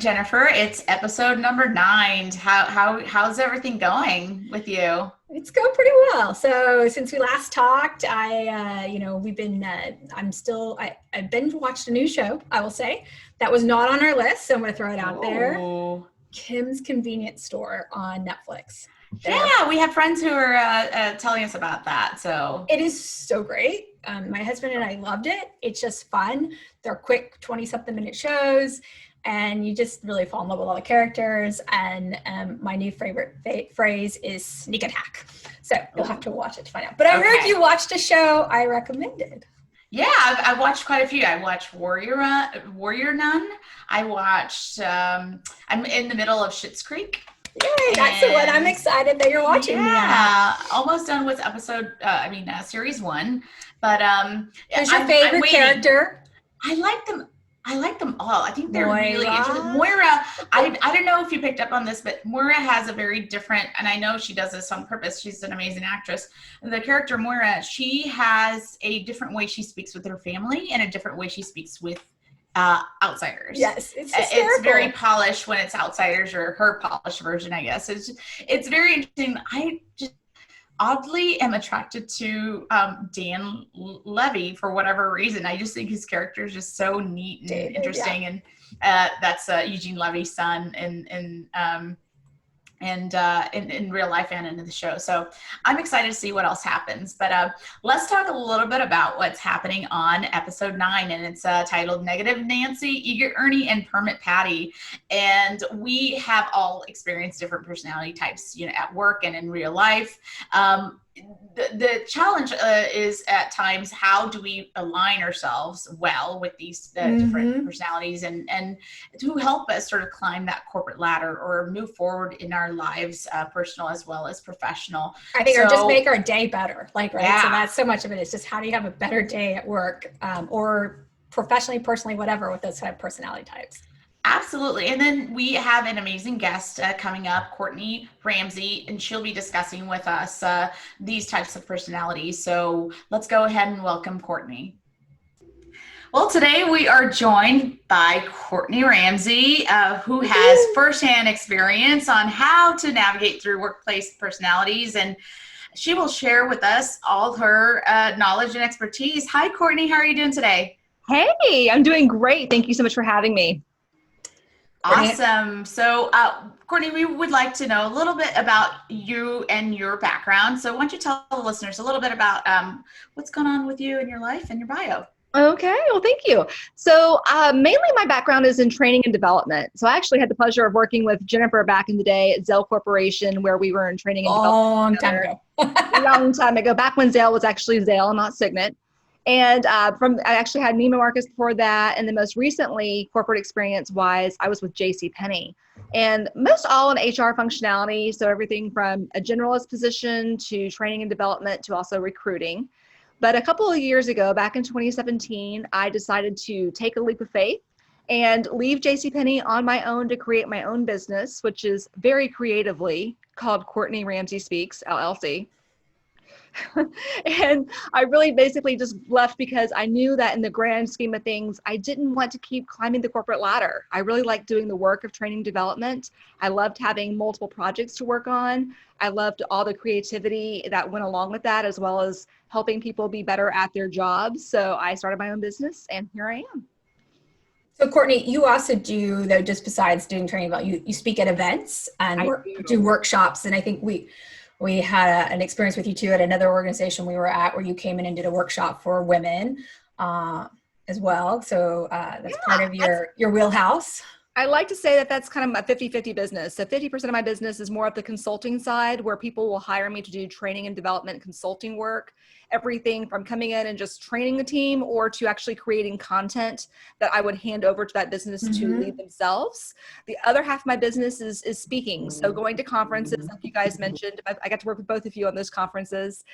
Jennifer. It's episode number 9. How's everything going with you? It's going pretty well. So since we last talked, I binge watched a new show, I will say, that was not on our list. So I'm going to throw it out there. Oh, Kim's Convenience Store on Netflix. yeah, we have friends who are telling us about that. So It is so great. My husband and I loved it. It's just fun. They're quick 20-something minute shows, and you just really fall in love with all the characters. And my new favorite phrase is sneak attack. So you'll have to watch it to find out. But I heard you watched a show I recommended. Yeah, I've watched quite a few. I watched Warrior Nun. I watched. I'm in the middle of Schitt's Creek. Yay, that's the one. I'm excited that you're watching. Yeah, almost done with series 1. But who's your favorite character? I like them. I like them all. I think they're really interesting. Moira, I don't know if you picked up on this, but Moira has a very different, and I know she does this on purpose. She's an amazing actress. The character Moira, she has a different way she speaks with her family and a different way she speaks with outsiders. Yes, it's very polished when it's outsiders, or her polished version, I guess. It's very interesting. I just oddly am attracted to Dan Levy for whatever reason. I just think his character is just so neat and interesting. Yeah. And that's Eugene Levy's son in real life and in the show. So I'm excited to see what else happens. But let's talk a little bit about what's happening on episode 9. And it's titled Negative Nancy, Eager Ernie, and Permit Patty. And we have all experienced different personality types, at work and in real life. The challenge is at times, how do we align ourselves well with these different personalities and to help us sort of climb that corporate ladder or move forward in our lives, personal as well as professional. I think, or just make our day better, right? Yeah. So that's so much of it. It's just, how do you have a better day at work, or professionally, personally, whatever, with those kind of personality types. Absolutely. And then we have an amazing guest coming up, Courtney Ramsey, and she'll be discussing with us these types of personalities. So let's go ahead and welcome Courtney. Well, today we are joined by Courtney Ramsey, who has firsthand experience on how to navigate through workplace personalities, and she will share with us all her knowledge and expertise. Hi, Courtney. How are you doing today? Hey, I'm doing great. Thank you so much for having me. Awesome. So, Courtney, we would like to know a little bit about you and your background. So why don't you tell the listeners a little bit about what's going on with you in your life and your bio? Okay, well, thank you. So mainly my background is in training and development. So I actually had the pleasure of working with Jennifer back in the day at Zelle Corporation, where we were in training and development. Long time ago, back when Zelle was actually Zelle, not Signet. And I actually had Neiman Marcus before that. And then most recently, corporate experience-wise, I was with JCPenney. And most all in HR functionality. So everything from a generalist position to training and development to also recruiting. But a couple of years ago, back in 2017, I decided to take a leap of faith and leave JCPenney on my own to create my own business, which is very creatively called Courtney Ramsey Speaks, LLC. And I really basically just left because I knew that in the grand scheme of things, I didn't want to keep climbing the corporate ladder. I really liked doing the work of training development. I loved having multiple projects to work on. I loved all the creativity that went along with that, as well as helping people be better at their jobs. So I started my own business, and here I am. So Courtney, you also do, though, just besides doing training, you speak at events and do workshops. And I think we had an experience with you too at another organization we were at, where you came in and did a workshop for women as well. So that's part of your wheelhouse. I like to say that that's kind of my 50-50 business. So 50% of my business is more of the consulting side, where people will hire me to do training and development consulting work. Everything from coming in and just training the team, or to actually creating content that I would hand over to that business to lead themselves. The other half of my business is speaking. So going to conferences, like you guys mentioned, I got to work with both of you on those conferences,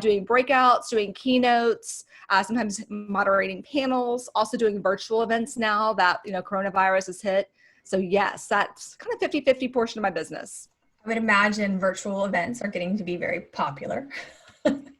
doing breakouts, doing keynotes, sometimes moderating panels, also doing virtual events now that, coronavirus has hit. So yes, that's kind of 50-50 portion of my business. I would imagine virtual events are getting to be very popular.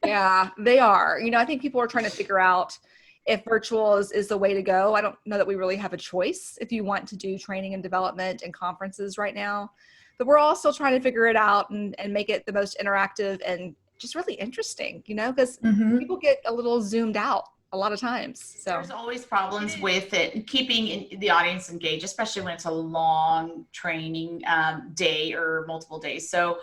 Yeah, they are. I think people are trying to figure out, if virtual is the way to go. I don't know that we really have a choice if you want to do training and development and conferences right now, but we're all still trying to figure it out and make it the most interactive and just really interesting, because people get a little zoomed out a lot of times. So there's always problems with it, keeping the audience engaged, especially when it's a long training day or multiple days. So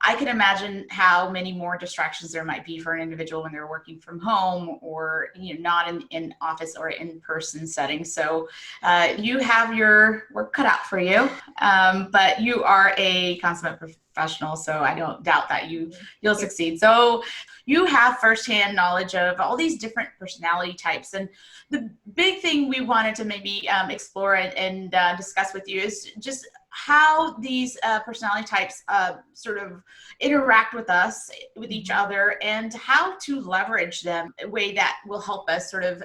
I can imagine how many more distractions there might be for an individual when they're working from home or not in office or in-person setting. So you have your work cut out for you, but you are a consummate professional, so I don't doubt that you'll succeed. So you have firsthand knowledge of all these different personality types, and the big thing we wanted to maybe explore and discuss with you is just how these personality types sort of interact with us, with each other, and how to leverage them in a way that will help us sort of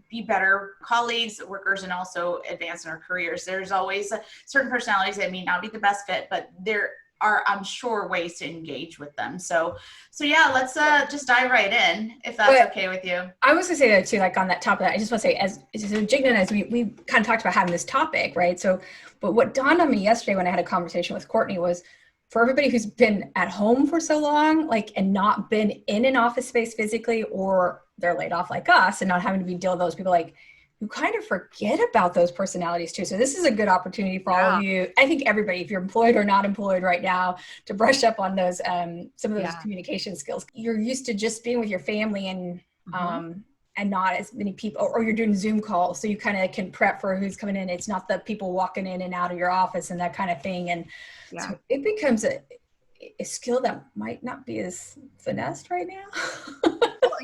be better colleagues, workers, and also advance in our careers. There's always certain personalities that may not be the best fit, but there are, I'm sure, ways to engage with them. So yeah, let's just dive right in, if that's okay with you. I was gonna say that too, like on that top of that, I just want to say, as Jigna and as we kind of talked about having this topic, right? So, but what dawned on me yesterday when I had a conversation with Courtney was, for everybody who's been at home for so long, like, and not been in an office space physically, or they're laid off like us and not having to be deal with those people, like, you kind of forget about those personalities too. So this is a good opportunity for all of you. I think everybody, if you're employed or not employed right now, to brush up on those, some of those communication skills. You're used to just being with your family and not as many people, or you're doing Zoom calls. So you kind of can prep for who's coming in. It's not the people walking in and out of your office and that kind of thing. And so it becomes a skill that might not be as finessed right now.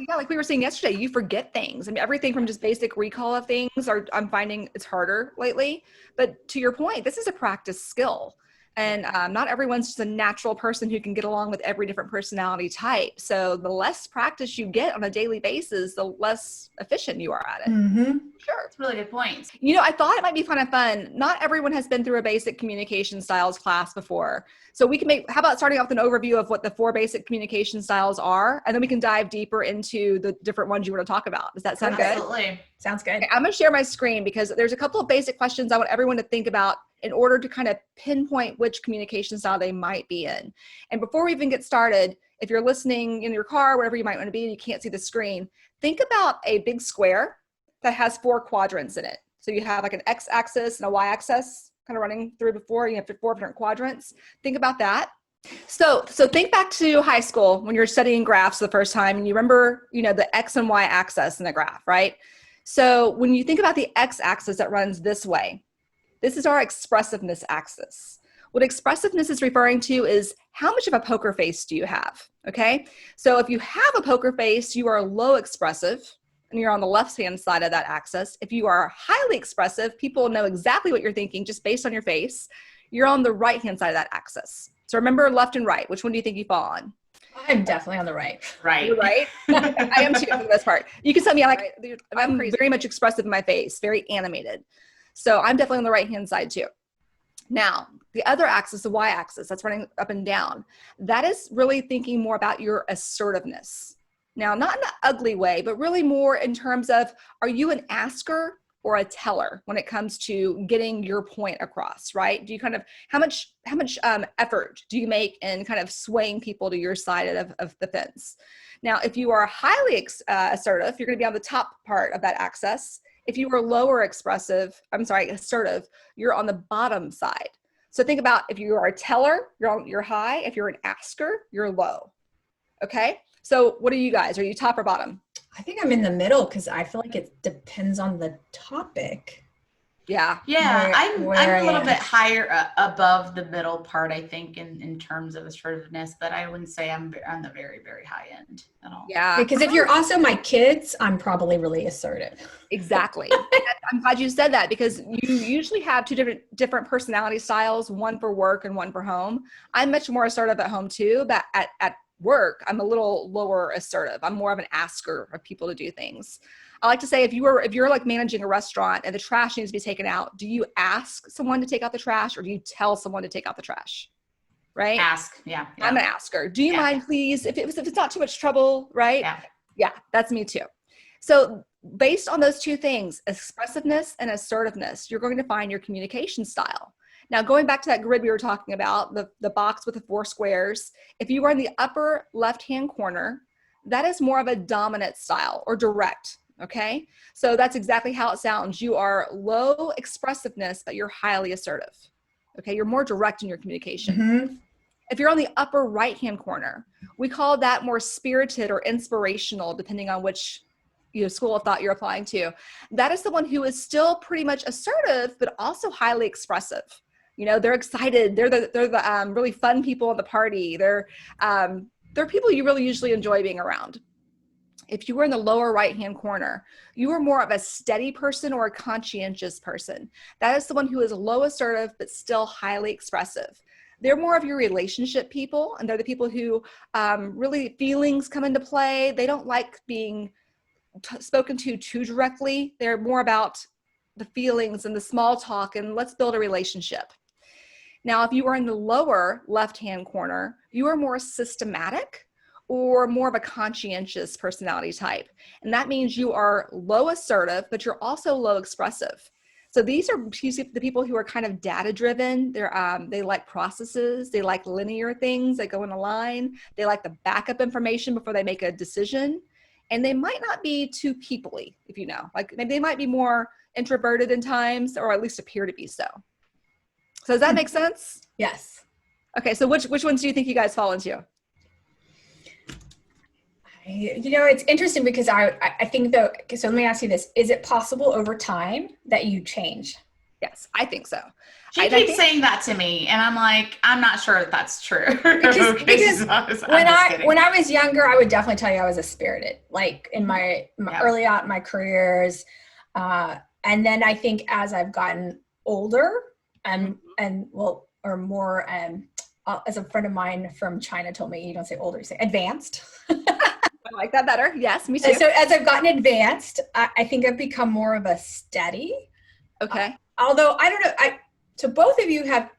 Yeah, like we were saying yesterday, you forget things. I mean, everything from just basic recall of things I'm finding it's harder lately. But to your point, this is a practice skill. And not everyone's just a natural person who can get along with every different personality type. So the less practice you get on a daily basis, the less efficient you are at it. Sure. It's a really good point. I thought it might be kind of fun. Not everyone has been through a basic communication styles class before. So we can how about starting off with an overview of what the 4 basic communication styles are, and then we can dive deeper into the different ones you want to talk about. Does that sound good? Absolutely. Sounds good. Okay, I'm going to share my screen because there's a couple of basic questions I want everyone to think about in order to kind of pinpoint which communication style they might be in. And before we even get started, if you're listening in your car, wherever you might want to be, and you can't see the screen, think about a big square that has 4 quadrants in it. So you have like an x-axis and a y-axis kind of running through before. You have 4 different quadrants. Think about that. So think back to high school when you're studying graphs the first time, and you remember, the x and y axis in the graph, right? So when you think about the x-axis that runs this way, this is our expressiveness axis. What expressiveness is referring to is how much of a poker face do you have, okay? So if you have a poker face, you are low expressive, and you're on the left-hand side of that axis. If you are highly expressive, people know exactly what you're thinking just based on your face. You're on the right-hand side of that axis. So remember left and right. Which one do you think you fall on? I'm definitely on the right. Right. You're right? I am too for the most part. You can tell me I'm very much expressive in my face, very animated. So I'm definitely on the right-hand side too. Now, the other axis, the y-axis, that's running up and down. That is really thinking more about your assertiveness. Now, not in an ugly way, but really more in terms of, are you an asker or a teller when it comes to getting your point across, right? Do you kind of, how much effort do you make in kind of swaying people to your side of the fence? Now, if you are highly assertive, you're going to be on the top part of that axis. If you are lower assertive, you're on the bottom side. So think about, if you are a teller, you're high. If you're an asker, you're low. Okay. So what are you guys? Are you top or bottom? I think I'm in the middle because I feel like it depends on the topic. Yeah. Yeah. I'm a little bit higher above the middle part, I think, in terms of assertiveness, but I wouldn't say I'm on the very, very high end at all. Yeah. Because if you're also my kids, I'm probably really assertive. Exactly. I'm glad you said that, because you usually have 2 different personality styles, one for work and one for home. I'm much more assertive at home too, but at work, I'm a little lower assertive. I'm more of an asker of people to do things. I like to say, if you're like managing a restaurant and the trash needs to be taken out, do you ask someone to take out the trash, or do you tell someone to take out the trash? Right? Ask. Yeah. I'm an asker. Do you mind, please? If it's not too much trouble, right? Yeah. That's me too. So based on those two things, expressiveness and assertiveness, you're going to find your communication style. Now, going back to that grid we were talking about, the box with the 4 squares, if you are in the upper left-hand corner, that is more of a dominant style or direct, okay? So that's exactly how it sounds. You are low expressiveness, but you're highly assertive, okay? You're more direct in your communication. Mm-hmm. If you're on the upper right-hand corner, we call that more spirited or inspirational, depending on which school of thought you're applying to. That is the one who is still pretty much assertive, but also highly expressive. They're excited. They're the really fun people at the party. They're people you really usually enjoy being around. If you were in the lower right-hand corner, you are more of a steady person or a conscientious person. That is the one who is low assertive, but still highly expressive. They're more of your relationship people, and they're the people who really feelings come into play. They don't like being spoken to too directly. They're more about the feelings and the small talk and let's build a relationship. Now, if you are in the lower left-hand corner, you are more systematic or more of a conscientious personality type. And that means you are low assertive, but you're also low expressive. So these are the people who are kind of data-driven. They like processes. They like linear things that go in a line. They like the backup information before they make a decision. And they might not be too people-y, if you know. Like they might be more introverted in times, or at least appear to be so. So does that make sense? Yes. Okay, so which ones do you think you guys fall into? It's interesting because I think though, so let me ask you this. Is it possible over time that you change? Yes, I think so. She keeps saying that to me, and I'm like, I'm not sure if that's true. Because when I was younger, I would definitely tell you I was a spirited, like in my early on in my careers. And then I think as I've gotten older as a friend of mine from China told me, you don't say older, you say advanced. I like that better. Yes, me too. So as I've gotten advanced, I think I've become more of a steady. Okay. Although I don't know, so both of you have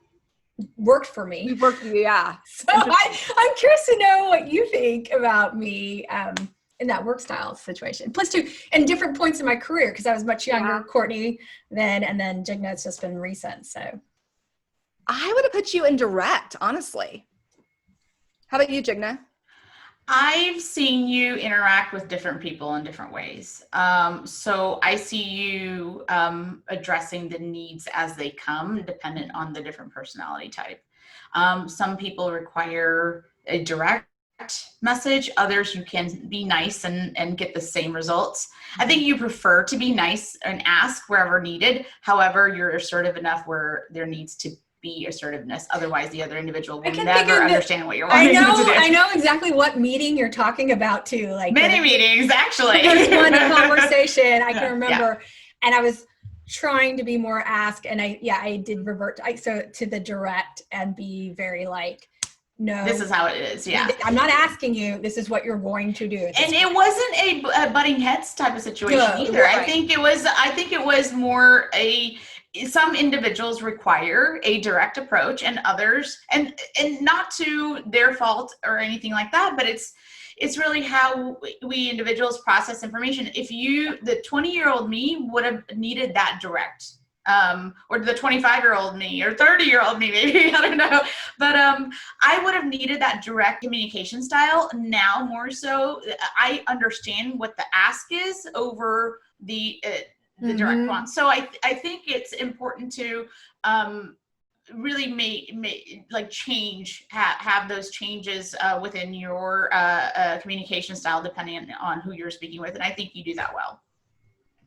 worked for me. We've worked for you, yeah. So I'm curious to know what you think about me in that work style situation. Plus two, and different points in my career, because I was much younger, Courtney then, and then Jigna, it's just been recent. So I would have put you in direct, honestly. How about you, Jigna? I've seen you interact with different people in different ways. So I see you addressing the needs as they come, dependent on the different personality type. Some people require a direct message. Others, you can be nice and get the same results. I think you prefer to be nice and ask wherever needed. However, you're assertive enough where there needs to be assertiveness. Otherwise, the other individual will never understand what you're wanting to do. I know exactly what meeting you're talking about too. Like many meetings, actually. There's one conversation I can remember, and I was trying to be more ask, and I did revert to the direct and be very like, no, this is how it is. Yeah, I'm not asking you. This is what you're going to do. And it wasn't a butting heads type of situation either. Right. I think it was more some individuals require a direct approach, and others, and not to their fault or anything like that, but it's really how we individuals process information. If the 20-year-old me would have needed that direct, or the 25-year-old me or 30-year-old me, maybe, I don't know. But I would have needed that direct communication style. Now more so, I understand what the ask is over the direct one. So I think it's important to really have those changes within your communication style, depending on who you're speaking with. And I think you do that well.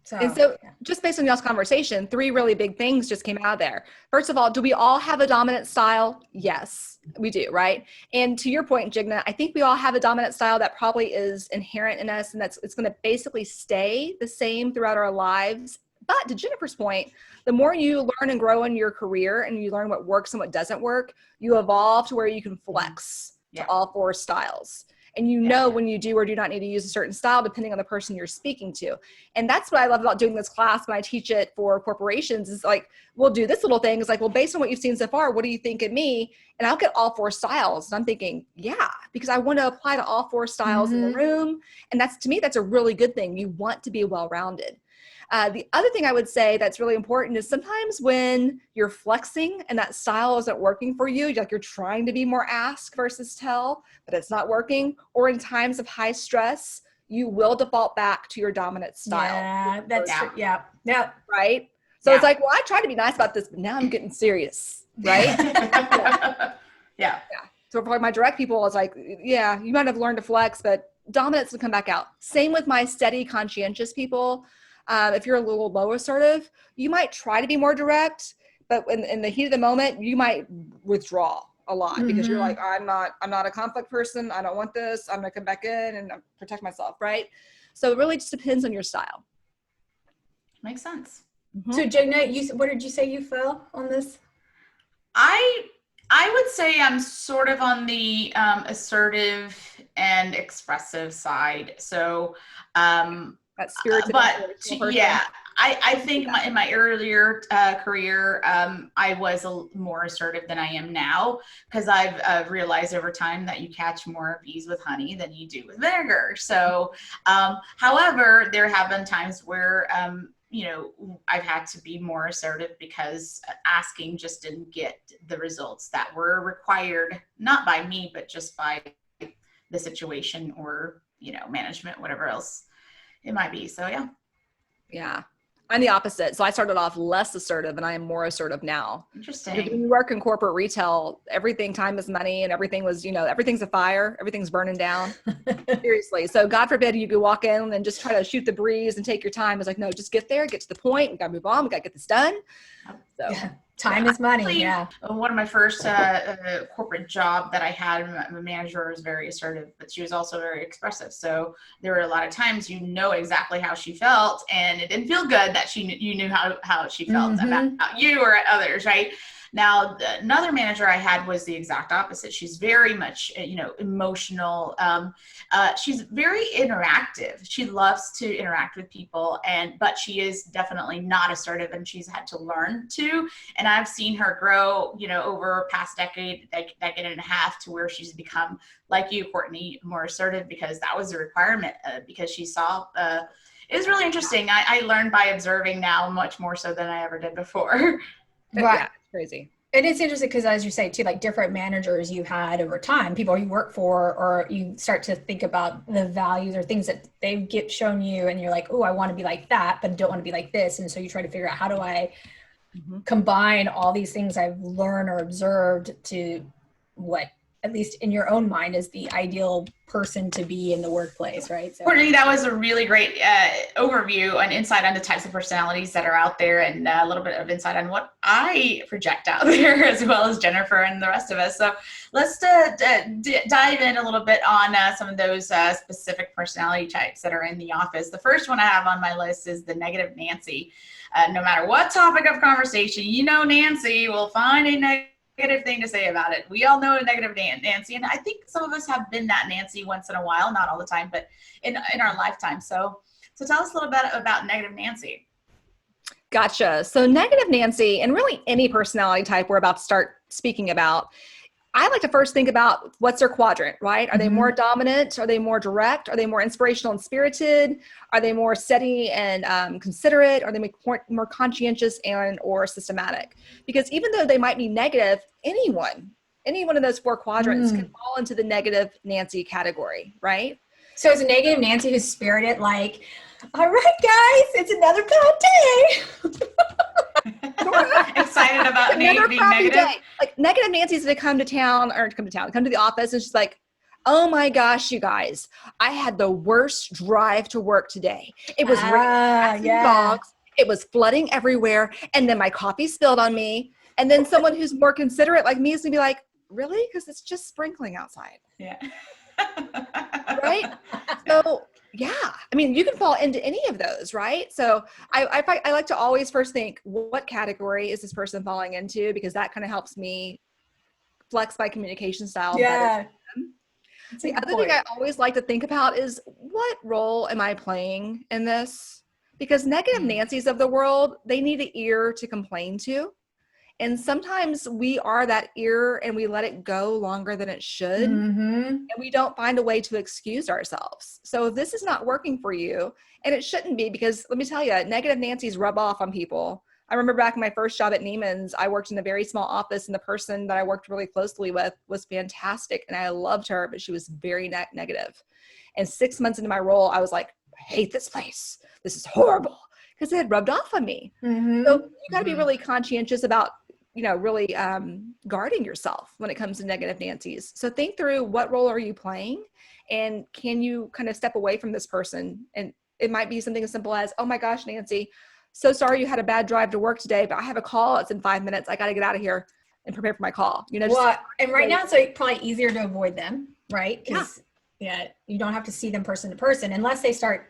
So just based on y'all's conversation, 3 really big things just came out of there. First of all, do we all have a dominant style? Yes, we do, right? And to your point, Jigna, I think we all have a dominant style that probably is inherent in us, and it's going to basically stay the same throughout our lives. But to Jennifer's point, the more you learn and grow in your career and you learn what works and what doesn't work, you evolve to where you can flex to all 4 styles. and you know when you do or do not need to use a certain style depending on the person you're speaking to. And that's what I love about doing this class when I teach it for corporations is like, we'll do this little thing. It's like, well, based on what you've seen so far, what do you think of me? And I'll get all 4 styles. And I'm thinking, yeah, because I want to apply to all 4 styles in the room. And that's, to me, that's a really good thing. You want to be well-rounded. The other thing I would say that's really important is sometimes when you're flexing and that style isn't working for you, like you're trying to be more ask versus tell, but it's not working, or in times of high stress, you will default back to your dominant style. Yeah, that's true. Yeah. Right? So it's like, well, I tried to be nice about this, but now I'm getting serious, right? Yeah. So for my direct people, it's like, yeah, you might have learned to flex, but dominance will come back out. Same with my steady, conscientious people. If you're a little low assertive, you might try to be more direct, but in the heat of the moment, you might withdraw a lot because you're like, I'm not a conflict person. I don't want this. I'm gonna come back in and protect myself, right? So it really just depends on your style. Makes sense. So Jigna, what did you say you fell on this? I would say I'm sort of on the assertive and expressive side. So, That's spirited. But yeah, I think in my earlier career, I was more assertive than I am now because I've realized over time that you catch more bees with honey than you do with vinegar. So, however, there have been times where, I've had to be more assertive because asking just didn't get the results that were required, not by me, but just by the situation or, management, whatever else it might be. So yeah. I'm the opposite. So I started off less assertive and I am more assertive now. Interesting. Because when you work in corporate retail, time is money and everything was, everything's a fire, everything's burning down. Seriously. So God forbid you could walk in and just try to shoot the breeze and take your time. It's like, no, just get there, get to the point. We got to move on. We got to get this done. So time is money. Actually, one of my first corporate job that I had, my manager was very assertive, but she was also very expressive. So there were a lot of times exactly how she felt, and it didn't feel good that you knew how she felt about you or others, right? Now, another manager I had was the exact opposite. She's very much, emotional. She's very interactive. She loves to interact with people, but she is definitely not assertive, and she's had to learn to. And I've seen her grow, over past decade and a half to where she's become, like you, Courtney, more assertive because that was a requirement because she saw. It was really interesting. I learned by observing now much more so than I ever did before. Right. Crazy. And it's interesting because, as you say too, like different managers you've had over time, people you work for, or you start to think about the values or things that they've shown you, and you're like, oh, I want to be like that, but don't want to be like this. And so you try to figure out, how do I combine all these things I've learned or observed to what, at least in your own mind, is the ideal person to be in the workplace, right? So, Courtney, that was a really great overview and insight on the types of personalities that are out there, and a little bit of insight on what I project out there, as well as Jennifer and the rest of us. So let's dive in a little bit on some of those specific personality types that are in the office. The first one I have on my list is the negative Nancy. No matter what topic of conversation, Nancy will find a negative thing to say about it. We all know a negative Nancy, and I think some of us have been that Nancy once in a while, not all the time, but in our lifetime. So tell us a little bit about negative Nancy. Gotcha. So negative Nancy, and really any personality type we're about to start speaking about, I like to first think about what's their quadrant, right? Are they more dominant? Are they more direct? Are they more inspirational and spirited? Are they more steady and considerate? Are they more conscientious and or systematic? Because even though they might be negative, any one of those 4 quadrants can fall into the negative Nancy category, right? So is a negative Nancy who's spirited, like, all right, guys, it's another bad day. Excited about being negative. Day. Like negative Nancy's gonna come to the office, and she's like, oh my gosh, you guys, I had the worst drive to work today. It was raining dogs, it was flooding everywhere, and then my coffee spilled on me. And then someone who's more considerate like me is gonna be like, really? Because it's just sprinkling outside. Yeah. Right? So yeah, I mean, you can fall into any of those, right? So I like to always first think, what category is this person falling into? Because that kind of helps me flex my communication style better. The other thing I always like to think about is, what role am I playing in this? Because negative Nancy's of the world, they need an ear to complain to. And sometimes we are that ear and we let it go longer than it should. And we don't find a way to excuse ourselves. So if this is not working for you, and it shouldn't be, because let me tell you, negative Nancy's rub off on people. I remember back in my first job at Neiman's, I worked in a very small office, and the person that I worked really closely with was fantastic. And I loved her, but she was very negative. And 6 months into my role, I was like, I hate this place. This is horrible, because it had rubbed off on me. So you got to be really conscientious about, really guarding yourself when it comes to negative Nancy's. So think through, what role are you playing, and can you kind of step away from this person? And it might be something as simple as, oh my gosh, Nancy, so sorry you had a bad drive to work today, but I have a call. It's in 5 minutes. I got to get out of here and prepare for my call. And right now it's probably easier to avoid them, right? Because you don't have to see them person to person unless they start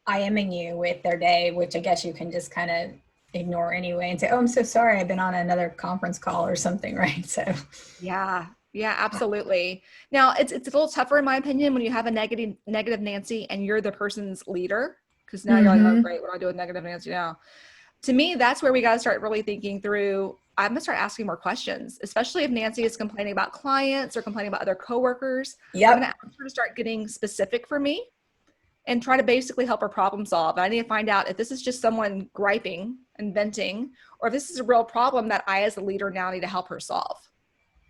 IMing you with their day, which I guess you can just kind of ignore anyway and say, oh, I'm so sorry, I've been on another conference call or something, right? So yeah, absolutely. Now it's a little tougher in my opinion when you have a negative Nancy and you're the person's leader, because now you're like, oh great, what do I do with negative Nancy now? To me, that's where we got to start really thinking through. I'm gonna start asking more questions, especially if Nancy is complaining about clients or complaining about other coworkers. I'm gonna ask her to start getting specific for me and try to basically help her problem solve. I need to find out if this is just someone griping and venting, or if this is a real problem that I as a leader now need to help her solve.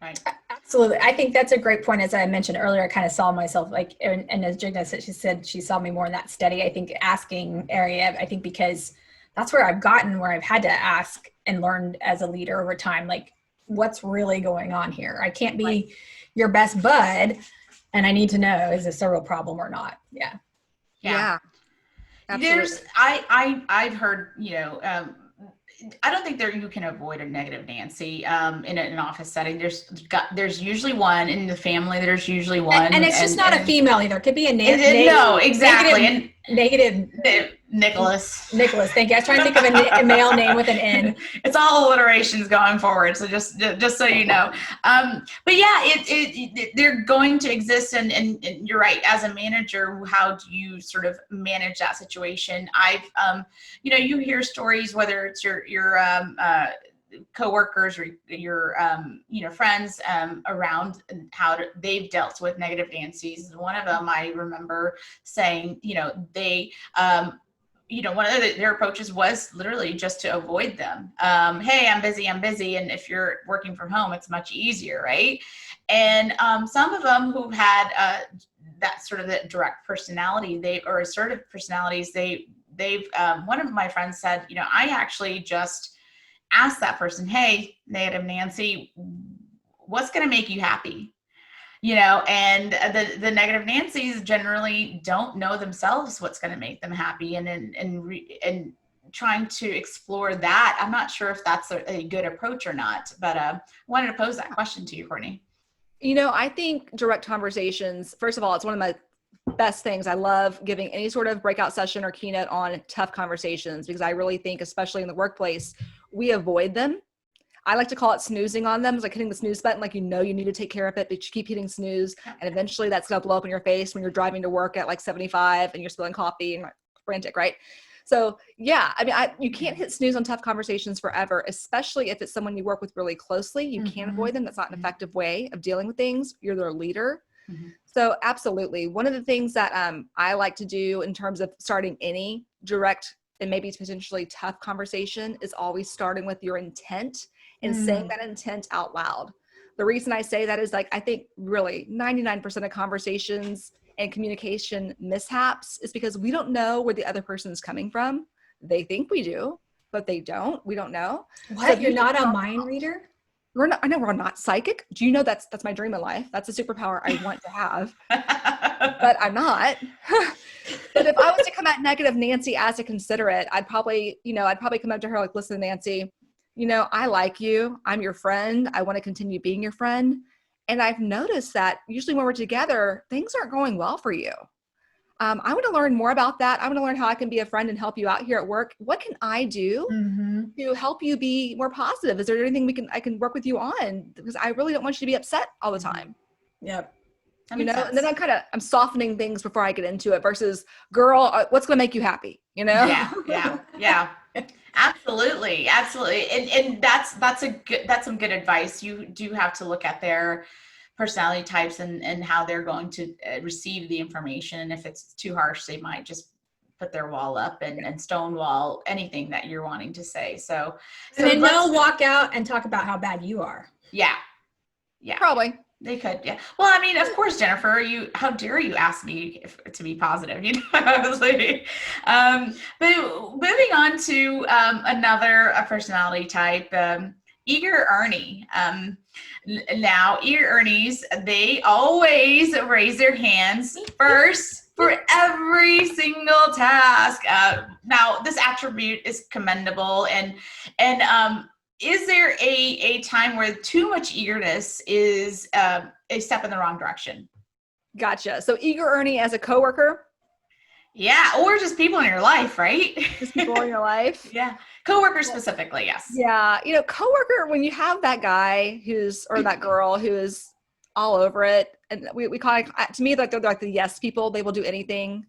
Right. Absolutely. I think that's a great point. As I mentioned earlier, I kind of saw myself like, and as Jigna said, she saw me more in that steady, I think, asking area. I think because that's where I've gotten, where I've had to ask and learned as a leader over time, like, what's really going on here? I can't be your best bud, and I need to know, is this a real problem or not? Yeah. Absolutely. I've heard, I don't think you can avoid a negative Nancy in an office setting. There's usually one in the family. There's usually one, and it's just not a female either. It could be a no, exactly. Negative Nicholas. Thank you. I was trying to think of a male name with an N. It's all alliterations going forward. So just so you know. But yeah, they're going to exist. And you're right. As a manager, how do you sort of manage that situation? You hear stories, whether it's your coworkers or your friends around, and how they've dealt with negative Nancy's. One of them I remember saying, they one of their approaches was literally just to avoid them. Hey, I'm busy. And if you're working from home, it's much easier, right? And some of them who've had that sort of the direct personality, or assertive personalities, they've one of my friends said, I actually just ask that person, hey, negative Nancy, what's going to make you happy? And the negative Nancy's generally don't know themselves what's going to make them happy, and trying to explore that. I'm not sure if that's a good approach or not, but I wanted to pose that question to you, Courtney. I think direct conversations, first of all, it's one of my best things. I love giving any sort of breakout session or keynote on tough conversations, because I really think, especially in the workplace, we avoid them. I like to call it snoozing on them. It's like hitting the snooze button, like you need to take care of it, but you keep hitting snooze, and eventually that's going to blow up in your face when you're driving to work at like 75 and you're spilling coffee and like frantic, right? So yeah, you can't hit snooze on tough conversations forever, especially if it's someone you work with really closely. You can't avoid them. That's not an effective way of dealing with things. You're their leader. So absolutely. One of the things that I like to do in terms of starting any direct and maybe potentially tough conversation is always starting with your intent and saying that intent out loud. The reason I say that is, like, I think really 99% of conversations and communication mishaps is because we don't know where the other person is coming from. They think we do, but they don't. We don't know. What? So you're not a mind reader? I know we're not psychic. Do you know that's my dream in life? That's a superpower I want to have, but I'm not. But if I was to come at negative Nancy as a considerate, I'd probably come up to her like, listen, Nancy, I like you. I'm your friend. I want to continue being your friend. And I've noticed that usually when we're together, things aren't going well for you. I want to learn more about that. I want to learn how I can be a friend and help you out here at work. What can I do to help you be more positive? Is there anything I can work with you on? Because I really don't want you to be upset all the time. Yep. That you makes know, sense. and then I'm softening things before I get into it versus girl, what's going to make you happy? You know? Yeah. Absolutely. And that's some good advice. You do have to look at their personality types and how they're going to receive the information. And if it's too harsh, they might just put their wall up and stonewall anything that you're wanting to say. So and then they'll walk out and talk about how bad you are. Yeah. Probably. They could, yeah. Well, I mean, of course, Jennifer, how dare you ask me to be positive, you know? But moving on to another personality type, eager Ernie. Now, eager Ernies, they always raise their hands first for every single task. Now, this attribute is commendable, and is there a time where too much eagerness is a step in the wrong direction? Gotcha. So eager Ernie as a coworker? Yeah, or just people in your life, right? Just people in your life? Yeah. Coworkers specifically, yes. Yeah. You know, coworker, when you have that guy or that girl who is all over it, and we call it, to me, like they're like the yes people, they will do anything.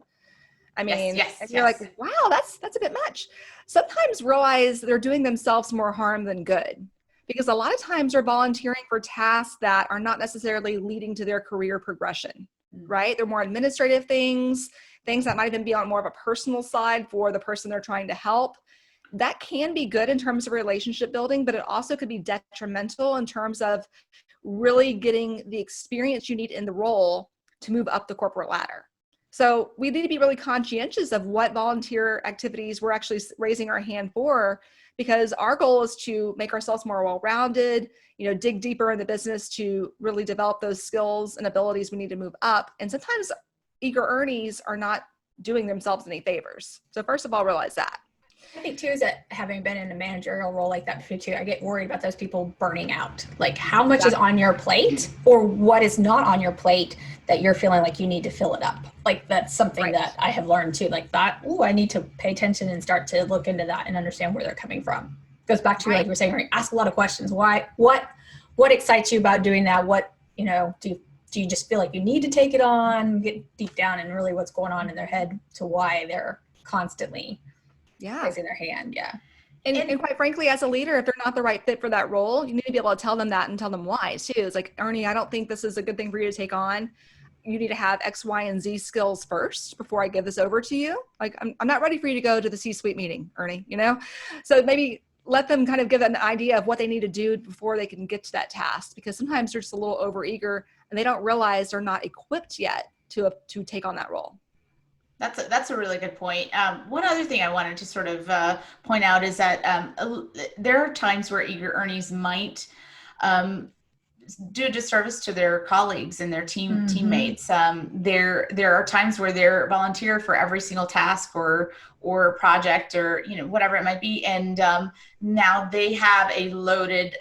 I mean, and you're like, wow, that's a bit much. Sometimes realize they're doing themselves more harm than good, because a lot of times they're volunteering for tasks that are not necessarily leading to their career progression, right? They're more administrative things that might even be on more of a personal side for the person they're trying to help. That can be good in terms of relationship building, but it also could be detrimental in terms of really getting the experience you need in the role to move up the corporate ladder. So we need to be really conscientious of what volunteer activities we're actually raising our hand for, because our goal is to make ourselves more well-rounded, you know, dig deeper in the business to really develop those skills and abilities we need to move up. And sometimes eager Ernies are not doing themselves any favors. So first of all, realize that. I think too is that having been in a managerial role like that before too, I get worried about those people burning out. Like how much is on your plate or what is not on your plate that you're feeling like you need to fill it up. Like that's something that I have learned too. Like that, I need to pay attention and start to look into that and understand where they're coming from. Goes back to like you were saying, ask a lot of questions. Why? What excites you about doing that? What, you know, do you just feel like you need to take it on? Get deep down and really what's going on in their head to why they're constantly raising their hand. And quite frankly, as a leader, if they're not the right fit for that role, you need to be able to tell them that and tell them why too. It's like, Ernie, I don't think this is a good thing for you to take on. You need to have X, Y, and Z skills first before I give this over to you. Like, I'm not ready for you to go to the C-suite meeting, Ernie, you know? So maybe let them kind of give an idea of what they need to do before they can get to that task, because sometimes they're just a little overeager and they don't realize they're not equipped yet to take on that role. That's a really good point. One other thing I wanted to sort of point out is that there are times where eager Ernies might do a disservice to their colleagues and their teammates. There are times where they're volunteer for every single task or project or, you know, whatever it might be. And now they have a loaded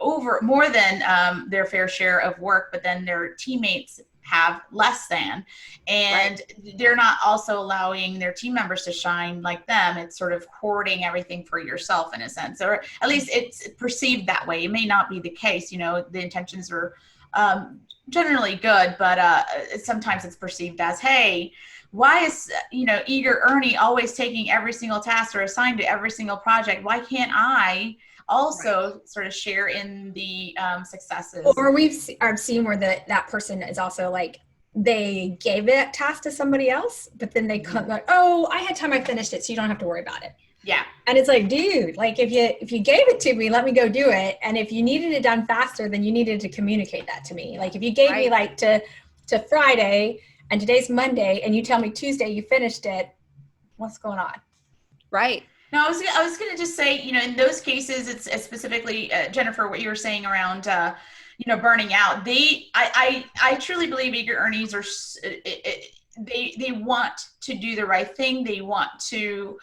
over more than their fair share of work, but then their teammates have less than, and they're not also allowing their team members to shine like them. It's sort of hoarding everything for yourself in a sense, or at least it's perceived that way. It may not be the case, you know, the intentions are generally good, but sometimes it's perceived as, hey, why is, you know, eager Ernie always taking every single task or assigned to every single project? Why can't I also sort of share in the successes? Or I've seen where that person is also like, they gave that task to somebody else, but then they come like, oh, I had time, I finished it, so you don't have to worry about it. Yeah. And it's like, dude, like if you gave it to me, let me go do it. And if you needed it done faster, then you needed to communicate that to me. Like if you gave me like to Friday and today's Monday and you tell me Tuesday you finished it, what's going on? Right. No, I was going to just say, you know, in those cases, it's specifically, Jennifer, what you were saying around, you know, burning out. I truly believe eager Ernies are, they want to do the right thing. They want to,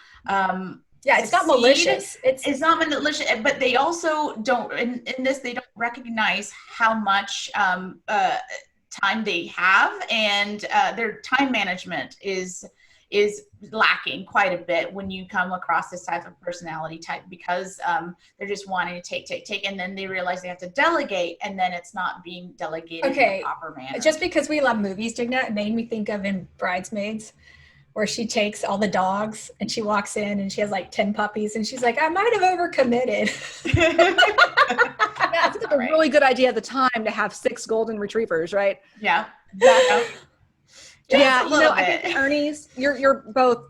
it's not malicious. It's not malicious, but they also don't, in this, they don't recognize how much time they have, and their time management is is lacking quite a bit when you come across this type of personality type, because they're just wanting to take, and then they realize they have to delegate, and then it's not being delegated in a proper manner. Just because we love movies, Jigna, it made me think of in Bridesmaids, where she takes all the dogs and she walks in and she has like 10 puppies and she's like, I might have overcommitted. Yeah, it's like a really good idea at the time to have 6 golden retrievers, right? Yeah. Yeah, I think Ernie's, you're both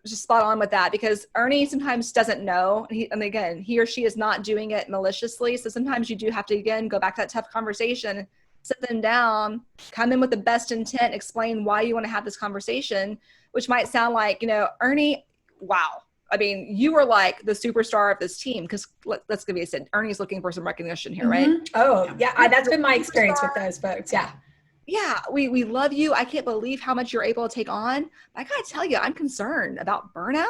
just spot on with that, because Ernie sometimes doesn't know. And again, he or she is not doing it maliciously. So sometimes you do have to, again, go back to that tough conversation, sit them down, come in with the best intent, explain why you want to have this conversation, which might sound like, Ernie, wow. I mean, you were like the superstar of this team, because let's give you a sense. Ernie's looking for some recognition here, right? Oh, yeah. That's been my experience with those folks. Yeah. Yeah, we love you. I can't believe how much you're able to take on. But I got to tell you, I'm concerned about burnout.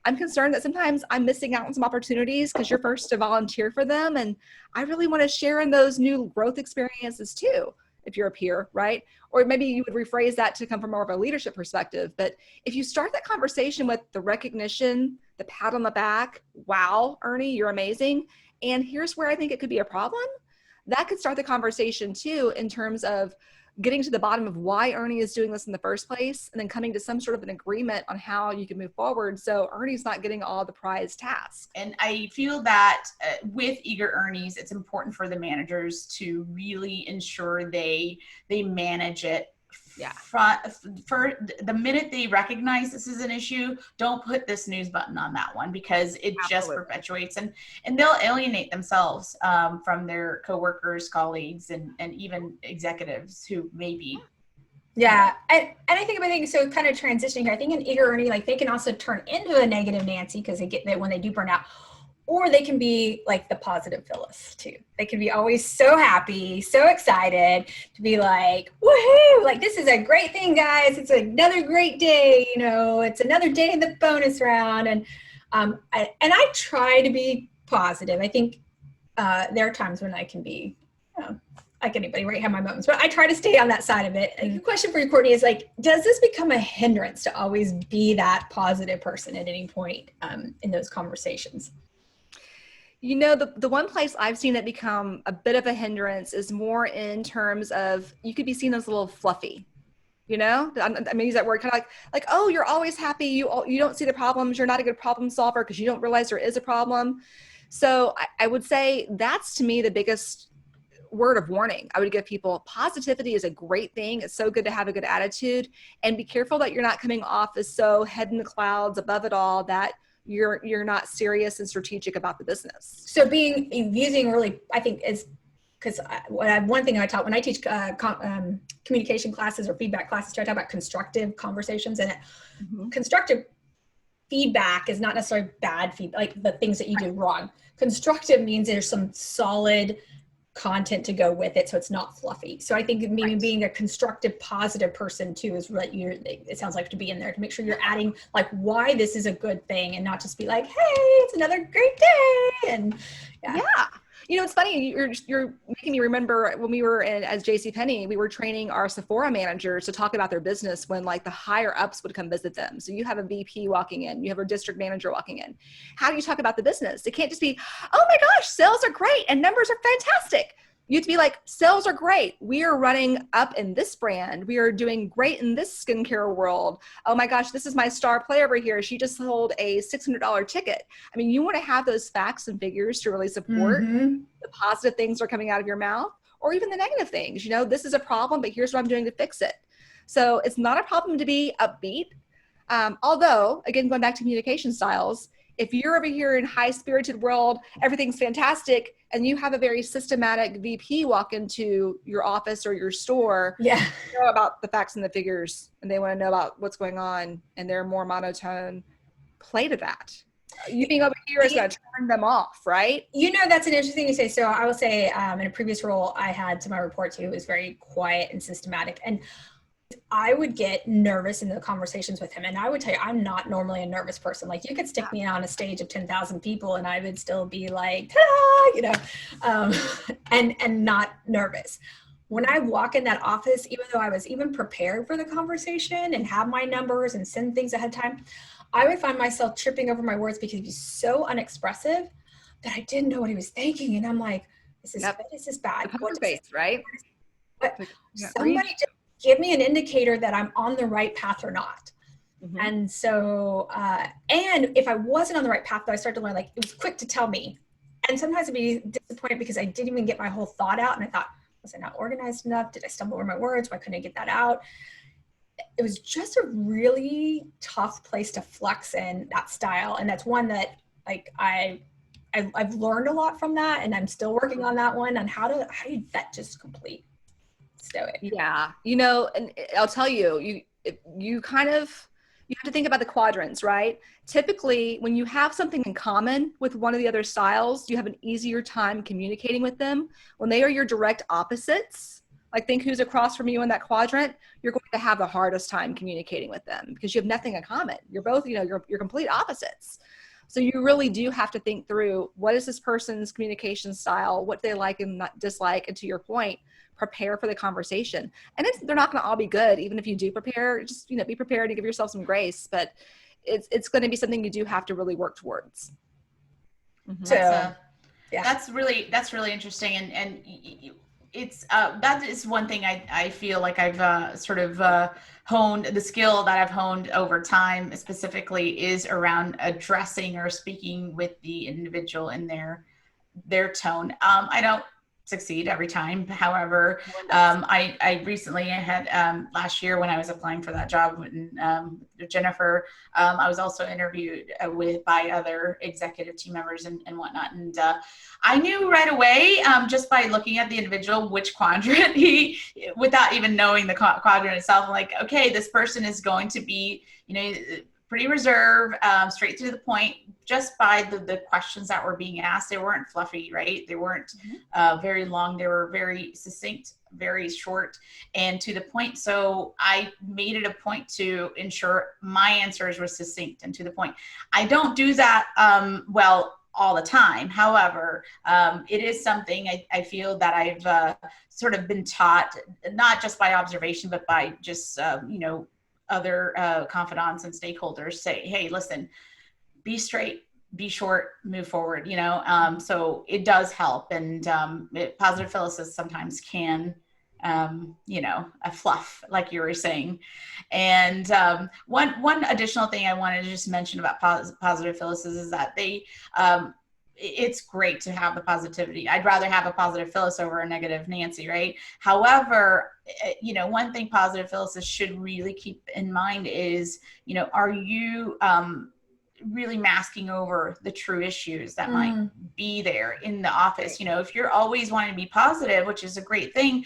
I'm concerned that sometimes I'm missing out on some opportunities because you're first to volunteer for them. And I really want to share in those new growth experiences too, if you're a peer, right? Or maybe you would rephrase that to come from more of a leadership perspective. But if you start that conversation with the recognition, the pat on the back, wow, Ernie, you're amazing. And here's where I think it could be a problem. That could start the conversation too, in terms of getting to the bottom of why Ernie is doing this in the first place, and then coming to some sort of an agreement on how you can move forward, so Ernie's not getting all the prized tasks. And I feel that with eager Ernies, it's important for the managers to really ensure they manage it. For the minute they recognize this is an issue, don't put this snooze button on that one, because it just perpetuates, and they'll alienate themselves from their coworkers, colleagues, and even executives who may be. Yeah. And I think so, kind of transitioning here, I think an eager Ernie, like, they can also turn into a negative Nancy, because they get that when they do burn out. Or they can be like the positive Phyllis too. They can be always so happy, so excited to be like, woohoo, like, this is a great thing, guys. It's another great day. It's another day in the bonus round. And I try to be positive. I think there are times when I can be, like anybody, right? Have my moments, but I try to stay on that side of it. And the question for you, Courtney, is like, does this become a hindrance to always be that positive person at any point in those conversations? The one place I've seen it become a bit of a hindrance is more in terms of, you could be seen as a little fluffy, I mean, use that word kind of like, oh, you're always happy. You don't see the problems. You're not a good problem solver because you don't realize there is a problem. So I would say that's, to me, the biggest word of warning I would give people. Positivity is a great thing. It's so good to have a good attitude, and be careful that you're not coming off as so head in the clouds above it all that you're not serious and strategic about the business. So using really, I think, is because one thing I taught when I teach communication classes or feedback classes, I talk about constructive conversations, and constructive feedback is not necessarily bad feedback, like the things that you do wrong. Constructive means there's some solid content to go with it, so it's not fluffy. So I think maybe being a constructive, positive person too is what it sounds like to be in there, to make sure you're adding like why this is a good thing, and not just be like, hey, it's another great day. And yeah. It's funny, you're making me remember when we were as JCPenney, we were training our Sephora managers to talk about their business when like the higher ups would come visit them. So you have a VP walking in, you have a district manager walking in. How do you talk about the business? It can't just be, oh my gosh, sales are great and numbers are fantastic. You have to be like, sales are great. We are running up in this brand. We are doing great in this skincare world. Oh my gosh, this is my star player over here. She just sold a $600 ticket. I mean, you want to have those facts and figures to really support the positive things that are coming out of your mouth, or even the negative things. This is a problem, but here's what I'm doing to fix it. So it's not a problem to be upbeat. Although, again, going back to communication styles, if you're over here in high-spirited world, everything's fantastic, and you have a very systematic VP walk into your office or your store, know about the facts and the figures, and they want to know about what's going on, and they're more monotone, play to that. You being over here is going to turn them off, right? That's an interesting thing you say. So I will say, in a previous role I had to my report to, it was very quiet and systematic, and I would get nervous in the conversations with him. And I would tell you, I'm not normally a nervous person. Like, you could stick me on a stage of 10,000 people and I would still be like, ta-da, and not nervous. when I walk in that office, even though I was even prepared for the conversation and have my numbers and send things ahead of time, I would find myself tripping over my words because he's so unexpressive that I didn't know what he was thinking. And I'm like, is this good? Is this bad? The poker face, right? But somebody just give me an indicator that I'm on the right path or not. Mm-hmm. And so, and if I wasn't on the right path, though, I started to learn, like, it was quick to tell me. And sometimes I'd be disappointed because I didn't even get my whole thought out. And I thought, was I not organized enough? Did I stumble over my words? Why couldn't I get that out? It was just a really tough place to flex in that style. And that's one that, like, I've learned a lot from that, and I'm still working on that one, on how do that just complete stoic. Yeah. You know, and I'll tell you, you have to think about the quadrants, right? Typically, when you have something in common with one of the other styles, you have an easier time communicating with them. When they are your direct opposites, like think who's across from you in that quadrant, you're going to have the hardest time communicating with them because you have nothing in common. You're both, you're complete opposites. So you really do have to think through, what is this person's communication style, what they like and not dislike, and to your point, prepare for the conversation. And they're not going to all be good, even if you do prepare. Just be prepared and give yourself some grace. But it's going to be something you do have to really work towards. Mm-hmm. So that's really interesting, and it's that is one thing I feel like I've sort of honed. The skill that I've honed over time specifically is around addressing or speaking with the individual in their tone. I don't succeed every time. However, I recently had last year when I was applying for that job with Jennifer, I was also interviewed by other executive team members and whatnot. And I knew right away, just by looking at the individual, which quadrant without even knowing the quadrant itself, I'm like, okay, this person is going to be, pretty reserved, straight to the point, just by the questions that were being asked. They weren't fluffy, right? They weren't very long. They were very succinct, very short, and to the point. So I made it a point to ensure my answers were succinct and to the point. I don't do that well all the time. However, it is something I feel that I've sort of been taught, not just by observation, but by just, other confidants and stakeholders say, hey, listen, be straight, be short, move forward, so it does help. And positive phyllis sometimes can, a fluff, like you were saying. And one additional thing I wanted to just mention about positive phyllis is that it's great to have the positivity. I'd rather have a positive Phyllis over a negative Nancy, right? However, one thing positive Phyllis should really keep in mind is, are you really masking over the true issues that might be there in the office? If you're always wanting to be positive, which is a great thing,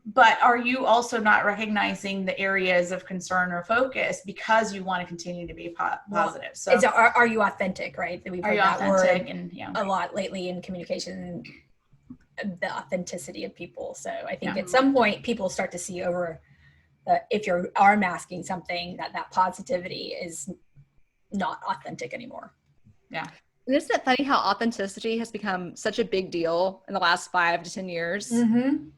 but are you also not recognizing the areas of concern or focus because you want to continue to be positive? So are you authentic, right? We've heard that word a lot lately in communication, the authenticity of people. So I think at some point people start to see over if you are masking something, that positivity is not authentic anymore. Yeah. And isn't it funny how authenticity has become such a big deal in the last 5 to 10 years? Mm-hmm.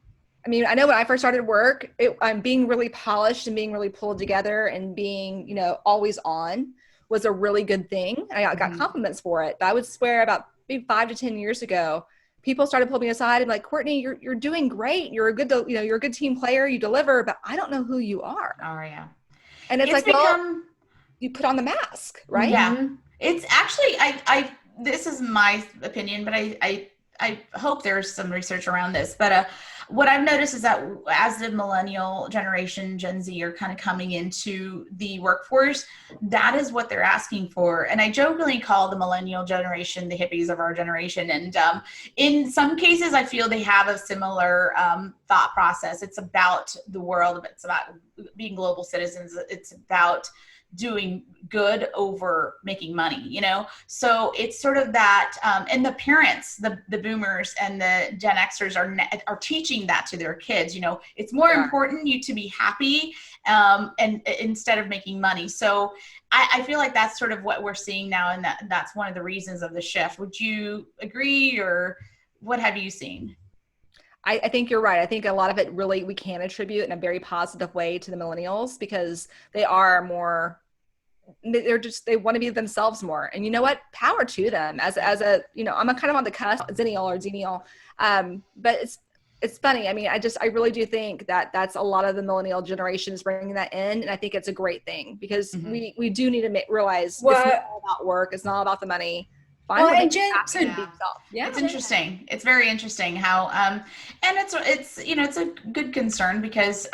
I mean, I know when I first started work, I'm being really polished and being really pulled together and being, always on was a really good thing. I got compliments for it. But I would swear about maybe 5 to 10 years ago, people started pulling me aside and like, Courtney, you're doing great. You're a good team player. You deliver, but I don't know who you are. Oh yeah. And it's like, well, you put on the mask, right? Yeah. It's actually, this is my opinion, but I hope there's some research around this, but what I've noticed is that as the millennial generation, Gen Z, are kind of coming into the workforce, that is what they're asking for. And I jokingly call the millennial generation the hippies of our generation. And in some cases, I feel they have a similar thought process. It's about the world, it's about being global citizens. It's about doing good over making money, so it's sort of that, and the parents, the boomers and the Gen Xers are teaching that to their kids. It's more important you to be happy and instead of making money. So I feel like that's sort of what we're seeing now, and that's one of the reasons of the shift. Would you agree, or what have you seen? I think you're right. I think a lot of it really we can attribute in a very positive way to the millennials because they are more, they want to be themselves more. And you know what? Power to them as a, I'm a kind of on the cusp, zennial or zenial. But it's funny. I mean, I really do think that that's a lot of the millennial generation is bringing that in. And I think it's a great thing because we do need to realize it's not all about work. It's not all about the money. It's interesting. It's very interesting how, and it's a good concern because,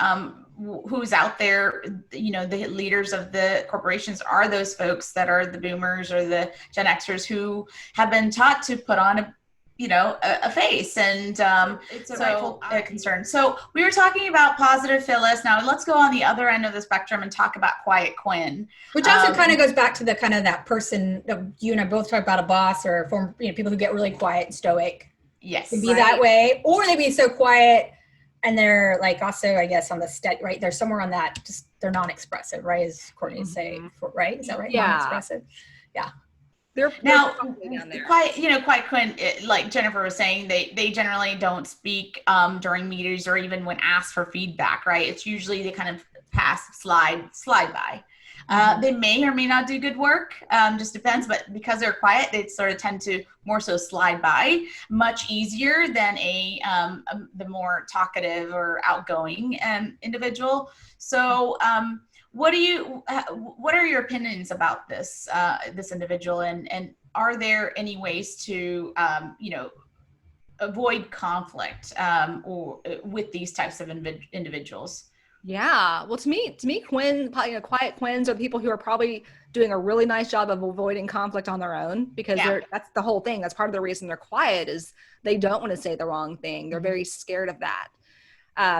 who's out there, the leaders of the corporations are those folks that are the boomers or the Gen Xers who have been taught to put on a face, and it's a rightful concern. So we were talking about positive Phyllis. Now let's go on the other end of the spectrum and talk about quiet Quinn, which also kind of goes back to the kind of that person you and I both talk about, a boss or form, people who get really quiet and stoic. Yes, they be that way, or they be so quiet and they're like also, I guess, on the right. They're somewhere on that, just they're non-expressive, right? As Courtney is saying, right? Is that right? Yeah. Non-expressive. Yeah. Now, quiet Quinn, like Jennifer was saying, they generally don't speak during meetings or even when asked for feedback, right? It's usually they kind of slide by. They may or may not do good work, just depends, but because they're quiet, they sort of tend to more so slide by much easier than the more talkative or outgoing individual. So, what are your opinions about this individual, and are there any ways to avoid conflict or with these types of individuals? Yeah, well, to me, quiet Quins are the people who are probably doing a really nice job of avoiding conflict on their own because that's the whole thing. That's part of the reason they're quiet is they don't want to say the wrong thing. They're very scared of that.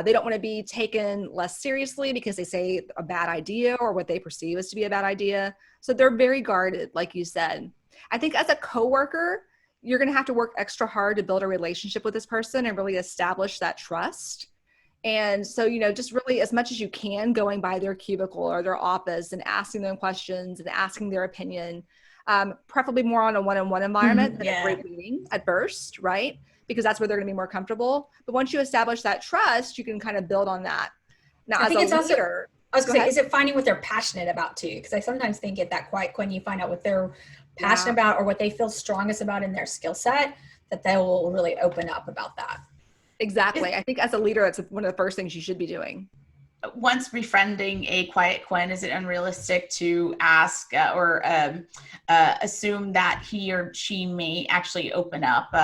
They don't want to be taken less seriously because they say a bad idea or what they perceive as to be a bad idea. So they're very guarded, like you said. I think as a coworker, you're going to have to work extra hard to build a relationship with this person and really establish that trust. And so, just really as much as you can going by their cubicle or their office and asking them questions and asking their opinion, preferably more on a one-on-one environment than a great meeting at first, right? Because that's where they're going to be more comfortable. But once you establish that trust, you can kind of build on that. Now, I was going to say, is it finding what they're passionate about too? Because I sometimes think at that quiet when you find out what they're passionate about or what they feel strongest about in their skill set, that they will really open up about that. Exactly. I think as a leader, it's one of the first things you should be doing. Once befriending a quiet Quinn, is it unrealistic to ask or assume that he or she may actually open up?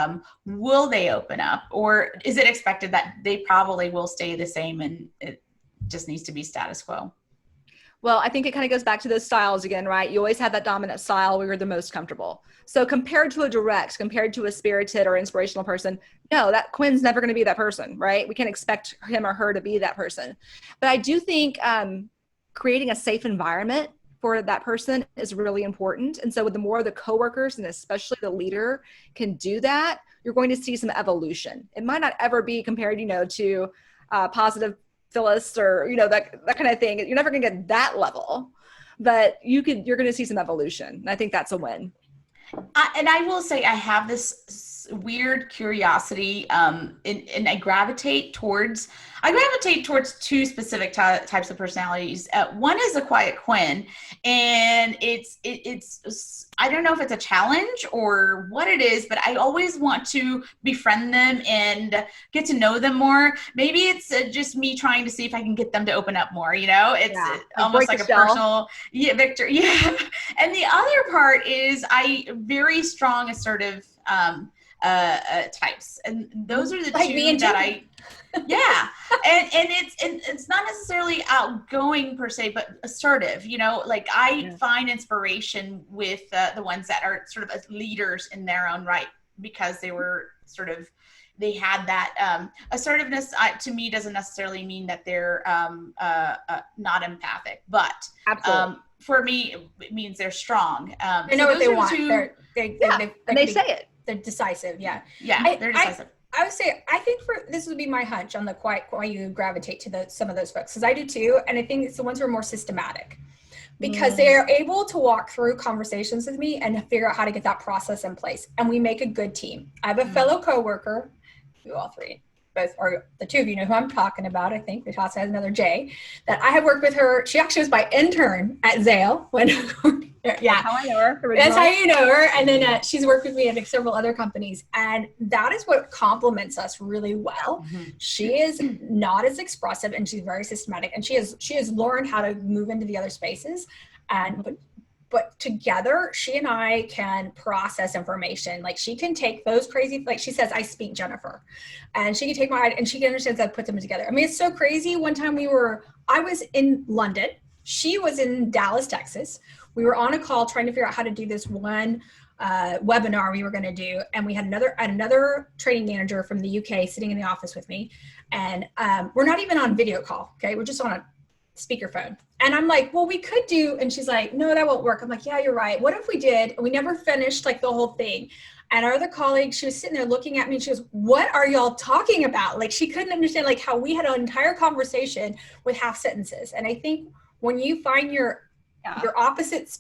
Will they open up? Or is it expected that they probably will stay the same and it just needs to be status quo? Well, I think it kind of goes back to those styles again, right? You always have that dominant style where you're the most comfortable. So compared to a spirited or inspirational person, no, that Quinn's never going to be that person, right? We can't expect him or her to be that person. But I do think creating a safe environment for that person is really important. And so with the more the coworkers and especially the leader can do that, you're going to see some evolution. It might not ever be compared, to positive Phyllis or, that kind of thing. You're never going to get that level, but you're going to see some evolution. And I think that's a win. And I will say I have this weird curiosity and I gravitate towards two specific types of personalities. One is a quiet Quinn, and it's I don't know if it's a challenge or what it is, but I always want to befriend them and get to know them more. Maybe it's just me trying to see if I can get them to open up more, it's almost like a personal victory. Yeah. And the other part is very strong assertive types, and those are the two that I and it's not necessarily outgoing per se, but assertive. I find inspiration with the ones that are sort of leaders in their own right, because they were they had that assertiveness. To me, doesn't necessarily mean that they're not empathic, but for me, it means they're strong. They know what they want. They say it. They're decisive. Yeah. They're decisive. I would say, I think this would be my hunch on the why you gravitate to some of those folks, because I do too. And I think it's the ones who are more systematic, because they are able to walk through conversations with me and figure out how to get that process in place. And we make a good team. I have a fellow coworker, you all three, both, or the two of you know who I'm talking about, I think, because has another J, that I have worked with her. She actually was my intern at Zale when, That's how I know her originally. That's how you know her. And then she's worked with me at several other companies. And that is what complements us really well. She is not as expressive and she's very systematic. And she has learned how to move into the other spaces. And but together, she and I can process information. Like she can take those crazy, like she says, I speak Jennifer. And she can take and she understands that, put them together. I mean, it's so crazy. One time I was in London. She was in Dallas, Texas. We were on a call trying to figure out how to do this one webinar we were going to do. And we had another training manager from the UK sitting in the office with me. And we're not even on video call. Okay. We're just on a speakerphone. And I'm like, well, we could do, and she's like, no, that won't work. I'm like, yeah, you're right. What if we did? And we never finished like the whole thing. And our other colleague, she was sitting there looking at me and she goes, what are y'all talking about? Like she couldn't understand like how we had an entire conversation with half sentences. And I think when you find your opposite,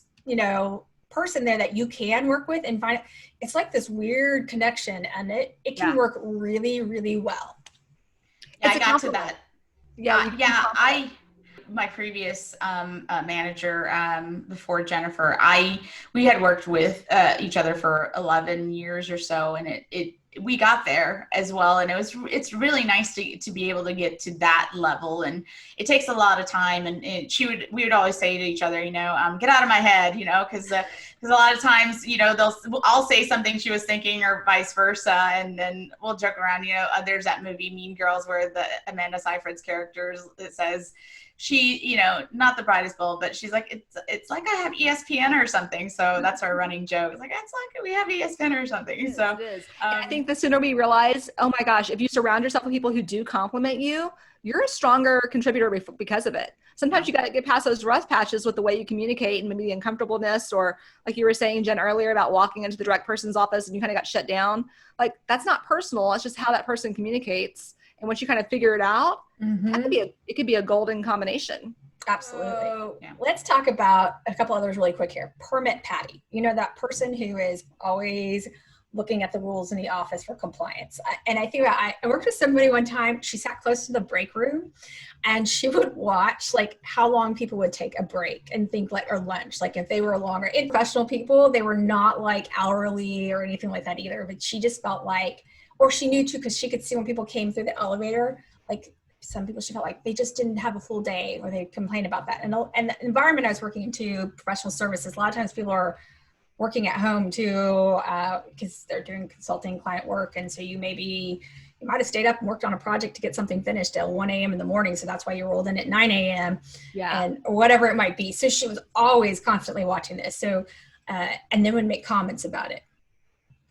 person there that you can work with and find, it's like this weird connection, and it can work really, really well. Yeah, I got to that. My previous manager before Jennifer, we had worked with each other for 11 years or so, and we got there as well, and it's really nice to be able to get to that level, and it takes a lot of time, and we would always say to each other, get out of my head, because a lot of times, I'll say something she was thinking or vice versa, and then we'll joke around, there's that movie Mean Girls where the Amanda Seyfried's character, it says she, not the brightest bulb, but she's like, it's like I have ESPN or something. So that's our running joke. It's like, it's like we have ESPN or something. So it is. I think the sooner we realize, oh my gosh, if you surround yourself with people who do compliment you, you're a stronger contributor because of it. Sometimes you got to get past those rough patches with the way you communicate and maybe the uncomfortableness, or like you were saying, Jen, earlier about walking into the direct person's office and you kind of got shut down. Like that's not personal. It's just how that person communicates. And once you kind of figure it out, it could be a golden combination. Absolutely. So, let's talk about a couple others really quick here. Permit Patty. That person who is always looking at the rules in the office for compliance. And I think I worked with somebody one time. She sat close to the break room, and she would watch like how long people would take a break and think or lunch. Like if they were longer. In professional people, they were not like hourly or anything like that either. But she just felt like, or she knew too, because she could see when people came through the elevator, like some people, she felt like they just didn't have a full day, or they complained about that. And the environment I was working into, professional services, a lot of times people are working at home too, because they're doing consulting client work. And so you might have stayed up and worked on a project to get something finished at 1 a.m. in the morning. So that's why you rolled in at 9 a.m. And whatever it might be. So she was always constantly watching this. So, and then would make comments about it.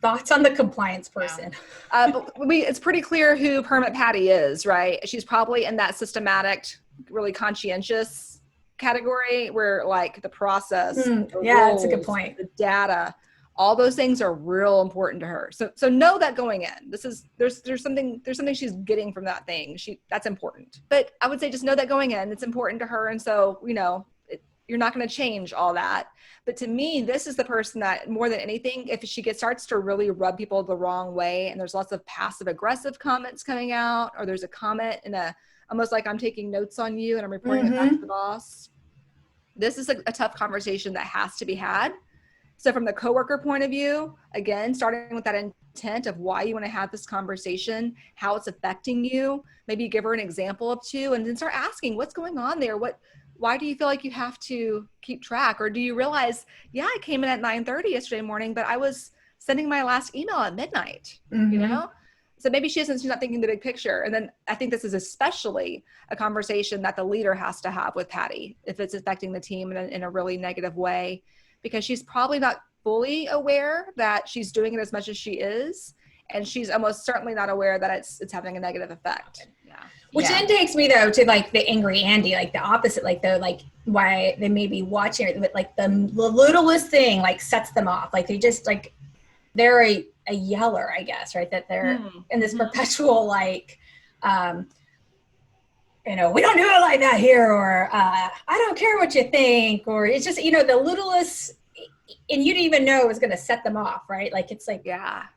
Thoughts on the compliance person? It's pretty clear who Permit Patty is, right? She's probably in that systematic, really conscientious category where like the process, the rules, that's a good point. The data, all those things are real important to her. So know that going in. There's something she's getting from that thing. That's important. But I would say just know that going in, it's important to her. And so, you're not going to change all that. But to me, this is the person that more than anything, if she starts to really rub people the wrong way, and there's lots of passive aggressive comments coming out, or there's a comment in almost like I'm taking notes on you and I'm reporting it back to the boss. This is a tough conversation that has to be had. So from the coworker point of view, again, starting with that intent of why you want to have this conversation, how it's affecting you, maybe give her an example of two, and then start asking what's going on there. Why do you feel like you have to keep track? Or do you realize, I came in at 9:30 yesterday morning, but I was sending my last email at midnight, So maybe she's not thinking the big picture. And then I think this is especially a conversation that the leader has to have with Patty if it's affecting the team in a really negative way, because she's probably not fully aware that she's doing it as much as she is. And she's almost certainly not aware that it's having a negative effect. Which then takes me though to like the angry Andy, like the opposite, like why they may be watching it, but like the littlest thing like sets them off. Like they just like, they're a yeller, I guess, right? That they're in this perpetual like, we don't do it like that here, or I don't care what you think, or it's just, the littlest, and you didn't even know it was going to set them off, right? Like it's like,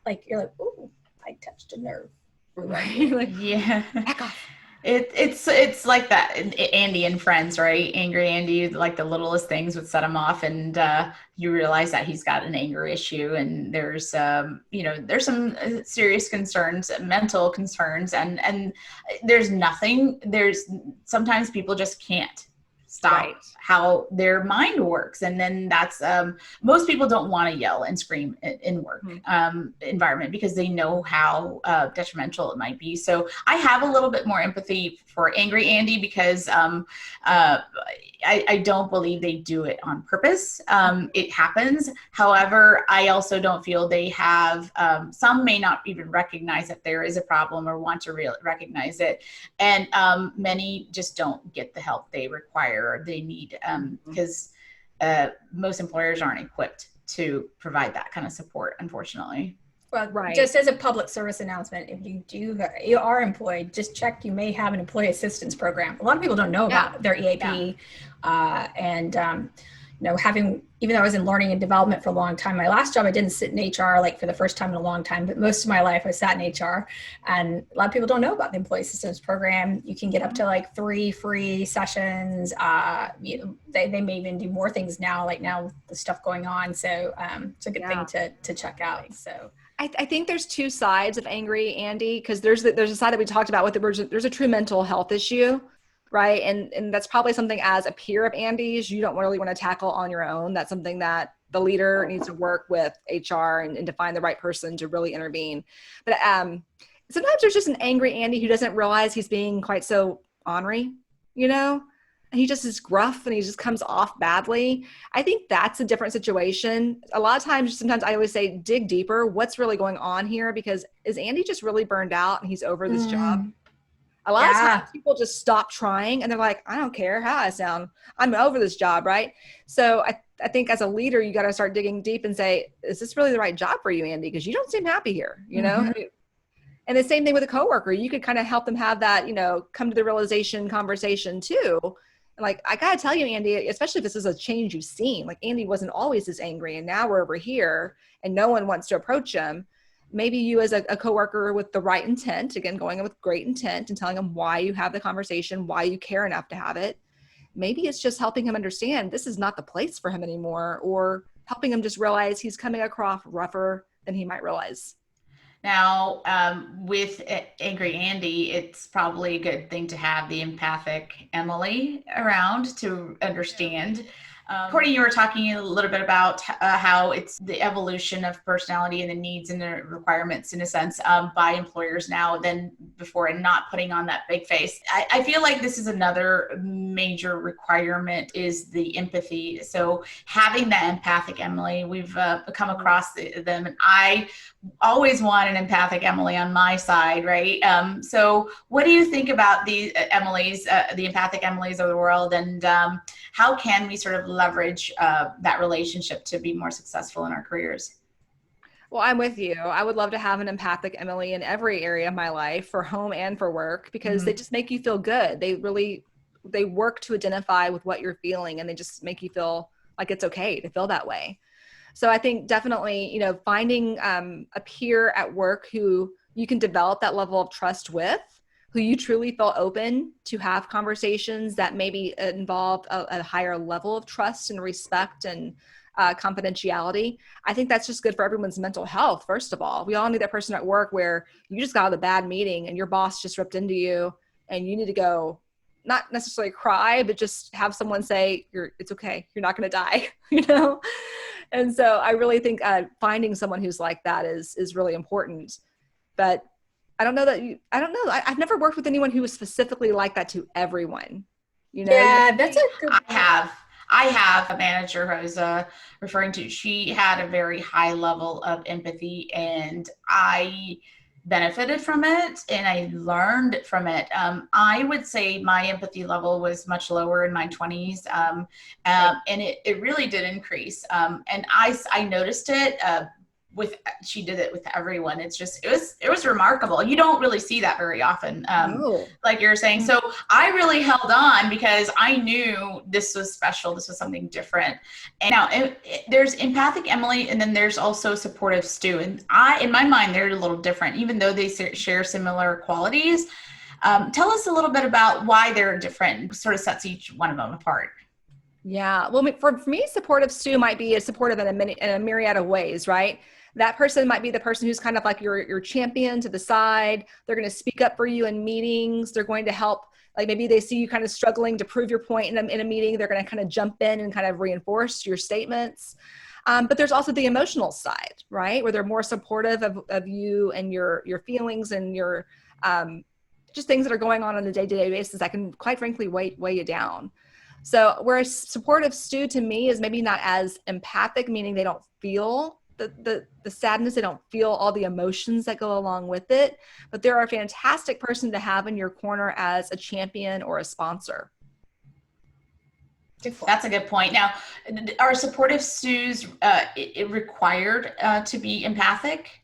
like you're like, ooh, I touched a nerve. Right? Like, Yeah. back off. It's like that Andy and Friends, right? Angry Andy, like the littlest things would set him off, and you realize that he's got an anger issue, and there's there's some serious concerns, mental concerns, and there's sometimes people just can't stop Right. how their mind works, and then that's most people don't want to yell and scream in work environment because they know how detrimental it might be. So I have a little bit more empathy for Angry Andy because I don't believe they do it on purpose. It happens. However, I also don't feel they have, some may not even recognize that there is a problem or want to recognize it. And many just don't get the help they require or they need because most employers aren't equipped to provide that kind of support, unfortunately. Well, just as a public service announcement, if you are employed, just check. You may have an employee assistance program. A lot of people don't know about their EAP, and even though I was in learning and development for a long time, my last job I didn't sit in HR like for the first time in a long time, but most of my life I sat in HR, and a lot of people don't know about the employee assistance program. You can get up to like 3 free sessions. They may even do more things now, like now the stuff going on. So it's a good thing to check out. So. I think there's two sides of Angry Andy, because there's a side that we talked about there's a true mental health issue, right? And that's probably something as a peer of Andy's you don't really want to tackle on your own. That's something that the leader needs to work with HR and to find the right person to really intervene. But sometimes there's just an Angry Andy who doesn't realize he's being quite so ornery, and he just is gruff and he just comes off badly. I think that's a different situation. A lot of times, sometimes I always say, dig deeper. What's really going on here? Because is Andy just really burned out and he's over this job? A lot of times people just stop trying and they're like, I don't care how I sound. I'm over this job, right? So I think as a leader, you got to start digging deep and say, is this really the right job for you, Andy? Because you don't seem happy here, And the same thing with a coworker. You could kind of help them have that, come to the realization conversation too. Like, I got to tell you, Andy, especially if this is a change you've seen, like Andy wasn't always this angry and now we're over here and no one wants to approach him. Maybe you as a coworker with the right intent, again, going in with great intent and telling him why you have the conversation, why you care enough to have it. Maybe it's just helping him understand this is not the place for him anymore, or helping him just realize he's coming across rougher than he might realize. Now, with Angry Andy, it's probably a good thing to have the empathic Emily around to understand. Courtney, you were talking a little bit about how it's the evolution of personality and the needs and the requirements, in a sense, by employers now than before, and not putting on that big face. I feel like this is another major requirement is the empathy. So having that empathic Emily, we've come across them, and I always want an empathic Emily on my side, right? So what do you think about the Emilys, the empathic Emilys of the world, and how can we sort of leverage that relationship to be more successful in our careers? Well, I'm with you. I would love to have an empathic Emily in every area of my life, for home and for work, because they just make you feel good. They work to identify with what you're feeling, and they just make you feel like it's okay to feel that way. So I think definitely, finding a peer at work who you can develop that level of trust with, who you truly feel open to have conversations that maybe involve a higher level of trust and respect and confidentiality. I think that's just good for everyone's mental health. First of all, we all need that person at work where you just got out of a bad meeting and your boss just ripped into you and you need to go, not necessarily cry, but just have someone say, it's okay. You're not going to die, And so I really think finding someone who's like that is really important. But I don't know. I've never worked with anyone who was specifically like that to everyone. Yeah, that's a good. I have a manager who I was referring to. She had a very high level of empathy, and I benefited from it and I learned from it. I would say my empathy level was much lower in my 20s, and it really did increase. And I noticed it she did it with everyone. It's just, it was remarkable. You don't really see that very often. Like you're saying. So I really held on because I knew this was special. This was something different. And now there's empathic Emily, and then there's also supportive Stu. And in my mind, they're a little different, even though they share similar qualities. Tell us a little bit about why they're different, sort of sets each one of them apart. Yeah. Well, for me, supportive Stu might be supportive in a myriad of ways, right? That person might be the person who's kind of like your champion to the side. They're going to speak up for you in meetings. They're going to help, like maybe they see you kind of struggling to prove your point in a meeting. They're going to kind of jump in and kind of reinforce your statements. But there's also the emotional side, right? Where they're more supportive of you and your feelings and your just things that are going on a day-to-day basis that can, quite frankly, weigh you down. So whereas supportive Stu to me is maybe not as empathic, meaning they don't feel the sadness, they don't feel all the emotions that go along with it, but they're a fantastic person to have in your corner as a champion or a sponsor. That's a good point. Now, are supportive Stus required to be empathic?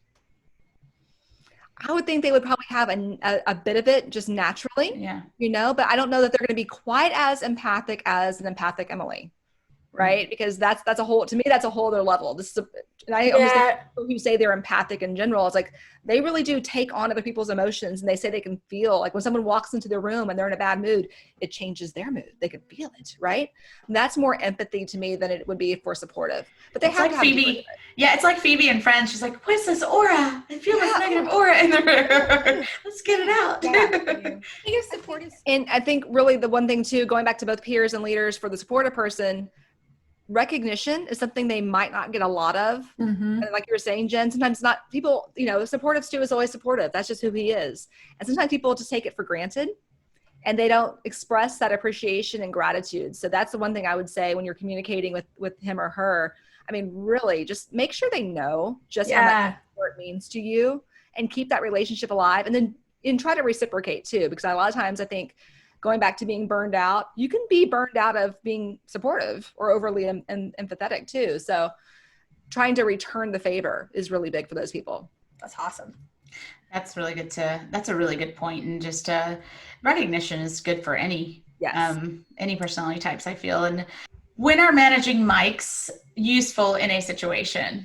I would think they would probably have a bit of it just naturally, but I don't know that they're going to be quite as empathic as an empathic Emily, right? Because that's a whole, to me, that's a whole other level. And I always think people who say they're empathic in general, it's like they really do take on other people's emotions, and they say they can feel, like when someone walks into the room and they're in a bad mood, it changes their mood. They can feel it, right? And that's more empathy to me than it would be for supportive. But they have to have Phoebe. Yeah, it's like Phoebe and Friends. She's like, "What's this aura? I feel this negative aura in the room. Let's get it out." Yeah. Supportive. And I think really the one thing too, going back to both peers and leaders, for the supportive person, recognition is something they might not get a lot of. And like you were saying, Jen, sometimes not people, supportive Stu is always supportive. That's just who he is. And sometimes people just take it for granted and they don't express that appreciation and gratitude. So that's the one thing I would say when you're communicating with him or her. I mean, really just make sure they know just how much support means to you, and keep that relationship alive, and try to reciprocate too. Because a lot of times I think, going back to being burned out, you can be burned out of being supportive or overly empathetic too. So trying to return the favor is really big for those people. That's awesome. That's really good that's a really good point. And just recognition is good for any personality types, I feel. And when are managing mics useful in a situation?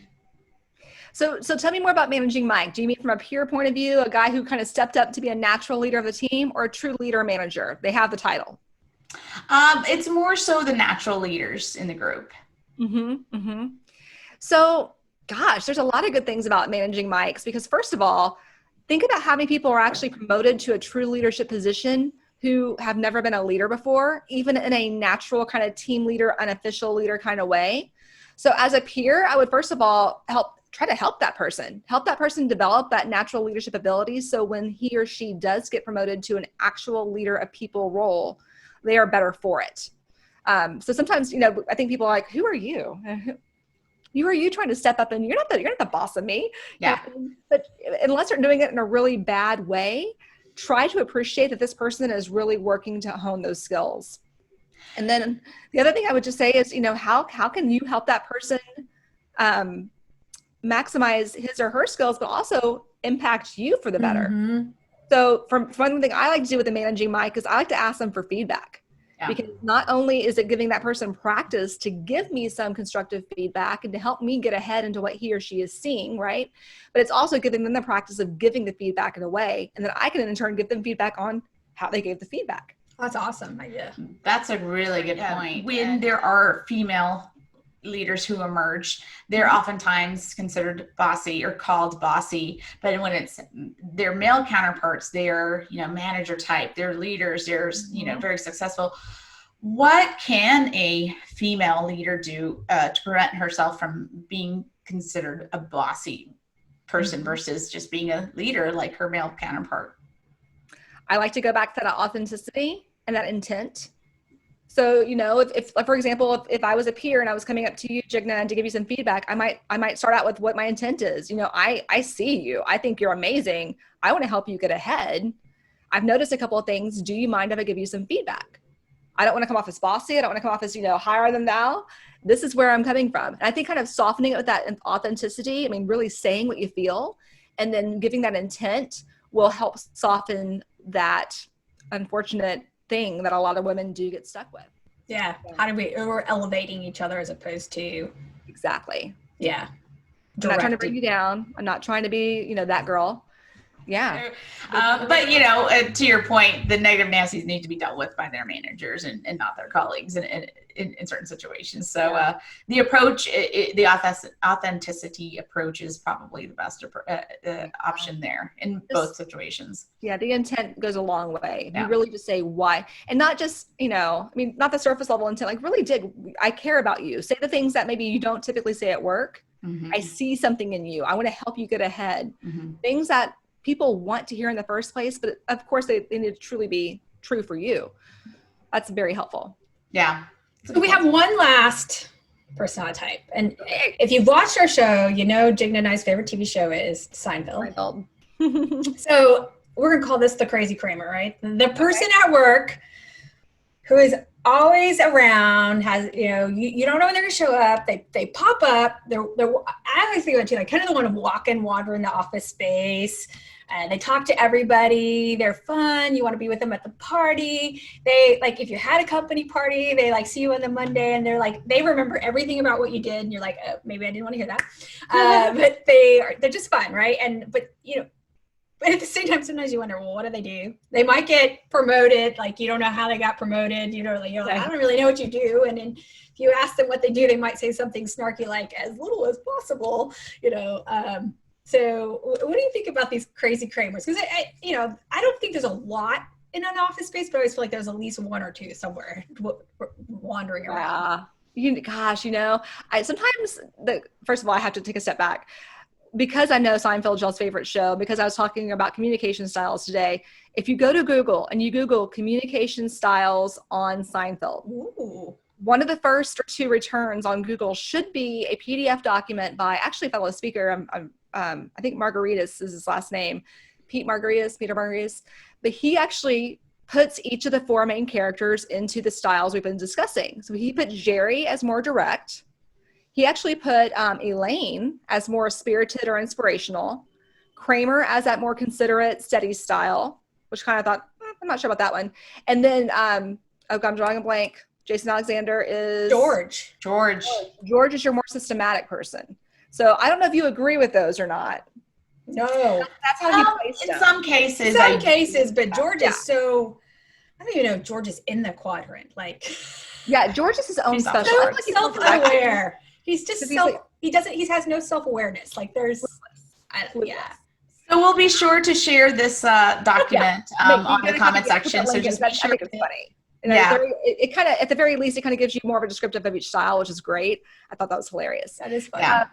So tell me more about managing Mike. Do you mean from a peer point of view, a guy who kind of stepped up to be a natural leader of the team, or a true leader manager? They have the title. It's more so the natural leaders in the group. So, gosh, there's a lot of good things about managing Mikes, because first of all, think about how many people are actually promoted to a true leadership position who have never been a leader before, even in a natural kind of team leader, unofficial leader kind of way. So as a peer, I would first of all try to help that person develop that natural leadership ability. So when he or she does get promoted to an actual leader of people role, they are better for it. So sometimes, I think people are like, who are you? Who are you trying to step up? And you're not the boss of me. Yeah. But unless they're doing it in a really bad way, try to appreciate that this person is really working to hone those skills. And then the other thing I would just say is, how can you help that person maximize his or her skills, but also impact you for the better. So from one thing I like to do with the managing Mike is I like to ask them for feedback, because not only is it giving that person practice to give me some constructive feedback and to help me get ahead into what he or she is seeing, right? But it's also giving them the practice of giving the feedback in a way, and then I can in turn give them feedback on how they gave the feedback. That's awesome idea. That's a really good point. When there are female leaders who emerge, they're oftentimes considered bossy or called bossy, but when it's their male counterparts, they're manager type, they're leaders, they're very successful. What can a female leader do to prevent herself from being considered a bossy person versus just being a leader like her male counterpart? I like to go back to that authenticity and that intent. So, if for example, if I was a peer and I was coming up to you, Jigna, and to give you some feedback, I might start out with what my intent is. I see you. I think you're amazing. I want to help you get ahead. I've noticed a couple of things. Do you mind if I give you some feedback? I don't want to come off as bossy. I don't want to come off as, higher than thou. This is where I'm coming from. And I think kind of softening it with that authenticity, I mean, really saying what you feel and then giving that intent will help soften that unfortunate thing that a lot of women do get stuck with. Yeah. We're elevating each other as opposed to. Exactly. Yeah. I'm not trying to bring you down. I'm not trying to be, that girl. Yeah. But to your point, the negative Nancy's need to be dealt with by their managers and not their colleagues in certain situations. So the approach, the authenticity approach is probably the best option there in both situations. Yeah, the intent goes a long way. You really just say why, and not just, not the surface level intent, like really I care about you. Say the things that maybe you don't typically say at work. Mm-hmm. I see something in you. I want to help you get ahead. Mm-hmm. Things that people want to hear in the first place, but of course they need to truly be true for you. That's very helpful. Yeah. So we have one last persona type. And if you've watched our show, Jigna and I's favorite TV show is Seinfeld. So we're going to call this the crazy Kramer, right? The person at work who is always around, has, you don't know when they're going to show up. They pop up. I always think about kind of the one of wander in the office space. And they talk to everybody. They're fun. You want to be with them at the party. They if you had a company party, they see you on the Monday and they remember everything about what you did. And you're like, oh, maybe I didn't want to hear that. But they're just fun. Right. But at the same time, sometimes you wonder, well, what do they do? They might get promoted. You don't know how they got promoted. You're like, I don't really know what you do. And then if you ask them what they do, they might say something snarky like as little as possible, So what do you think about these crazy Kramers? Because I don't think there's a lot in an office space, but I always feel like there's at least one or two somewhere wandering around. I sometimes first of all, I have to take a step back because I know Seinfeld, y'all's favorite show, because I was talking about communication styles today. If you go to Google and you Google communication styles on Seinfeld, ooh, one of the first or two returns on Google should be a PDF document by actually a fellow speaker. I think Margaritas is his last name, Peter Margaritas, but he actually puts each of the four main characters into the styles we've been discussing. So he put Jerry as more direct. He actually put Elaine as more spirited or inspirational, Kramer as that more considerate, steady style, which kind of thought, I'm not sure about that one. And then, I'm drawing a blank. Jason Alexander is George. George is your more systematic person. So I don't know if you agree with those or not. No. That's how he placed them. In some cases, but George is so, I don't even know if George is in the quadrant. Yeah, George is his own special. So self-aware. He's just he has no self-awareness. Yeah. So we'll be sure to share this document on the comment section. So just be sure. I think it's funny. It kind of, at the very least, it kind of gives you more of a descriptive of each style, which is great. I thought that was hilarious. That is fun.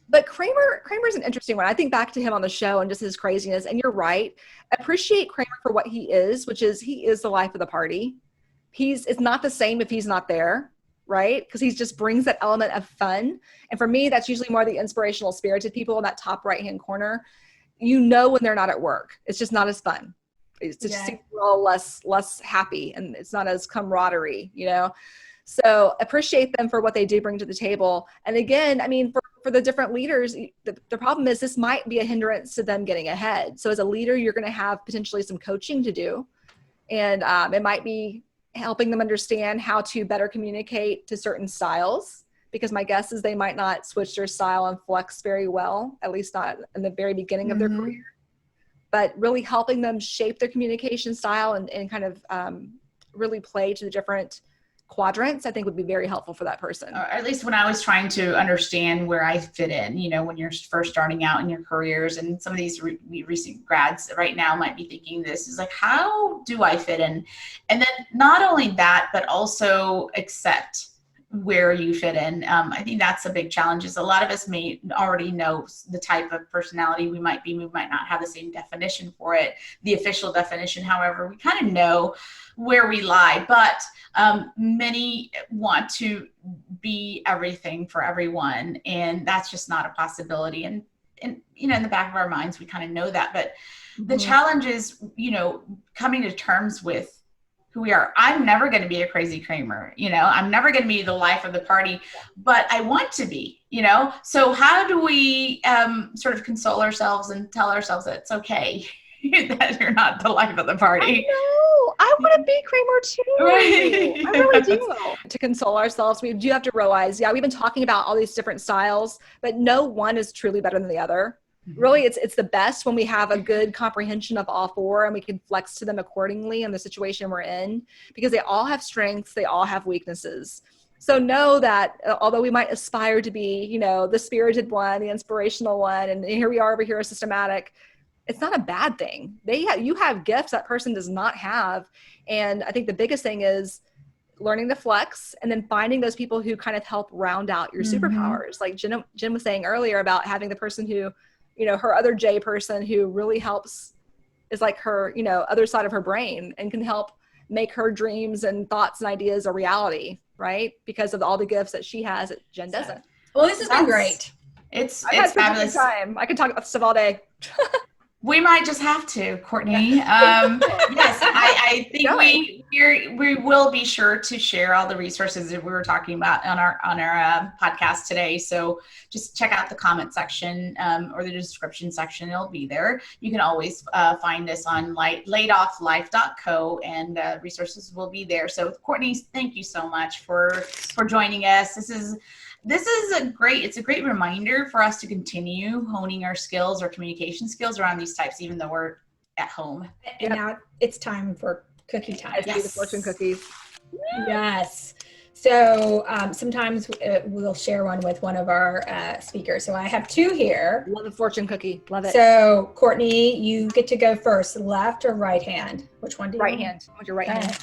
But Kramer's an interesting one. I think back to him on the show and just his craziness. And you're right. Appreciate Kramer for what he is, which is he is the life of the party. It's not the same if he's not there, right? Because he just brings that element of fun. And for me, that's usually more the inspirational, spirited people in that top right-hand corner. When they're not at work. It's just not as fun. It's just seems a little less happy, and it's not as camaraderie, So appreciate them for what they do bring to the table. And again, I mean, for the different leaders, the problem is this might be a hindrance to them getting ahead. So as a leader, you're going to have potentially some coaching to do. And it might be helping them understand how to better communicate to certain styles, because my guess is they might not switch their style and flex very well, at least not in the very beginning of their career. But really helping them shape their communication style and kind of really play to the different quadrants, I think would be very helpful for that person. Or at least when I was trying to understand where I fit in, when you're first starting out in your careers, and some of these recent grads right now might be thinking this is how do I fit in? And then not only that, but also accept where you fit in. I think that's a big challenge. Is a lot of us may already know the type of personality we might be. We might not have the same definition for it, the official definition. However, we kind of know where we lie, but many want to be everything for everyone, and that's just not a possibility. And in the back of our minds, we kind of know that, but the challenge is, coming to terms with who we are. I'm never going to be a crazy Kramer, I'm never going to be the life of the party, but I want to be, so how do we sort of console ourselves and tell ourselves that it's okay that you're not the life of the party? I know. I want to be Kramer too. Right. I really do. To console ourselves, we do have to realize, we've been talking about all these different styles, but no one is truly better than the other. Really, it's the best when we have a good comprehension of all four and we can flex to them accordingly in the situation we're in, because they all have strengths, they all have weaknesses. So know that although we might aspire to be, the spirited one, the inspirational one, and here we are over here, systematic, it's not a bad thing. You have gifts that person does not have. And I think the biggest thing is learning to flex and then finding those people who kind of help round out your superpowers. Like Jen was saying earlier about having the person who, her other J person who really helps, is like her, other side of her brain and can help make her dreams and thoughts and ideas a reality, right? Because of all the gifts that she has that Jen doesn't. Well, this has been great. It's fabulous. Time. I could talk about stuff all day. We might just have to, Courtney. Yes, I think we will be sure to share all the resources that we were talking about on our podcast today. So just check out the comment section or the description section. It'll be there. You can always find us on LaidOffLife.co, and resources will be there. So Courtney, thank you so much for joining us. This is a great reminder for us to continue honing our skills, our communication skills around these types, even though we're at home. And now it's time for cookie time. Yes. The fortune cookies. Yes. So sometimes we'll share one with one of our speakers. So I have two here. Love a fortune cookie. Love it. So Courtney, you get to go first. Left or right hand? Which one do you want? Right hand. I want your right hand.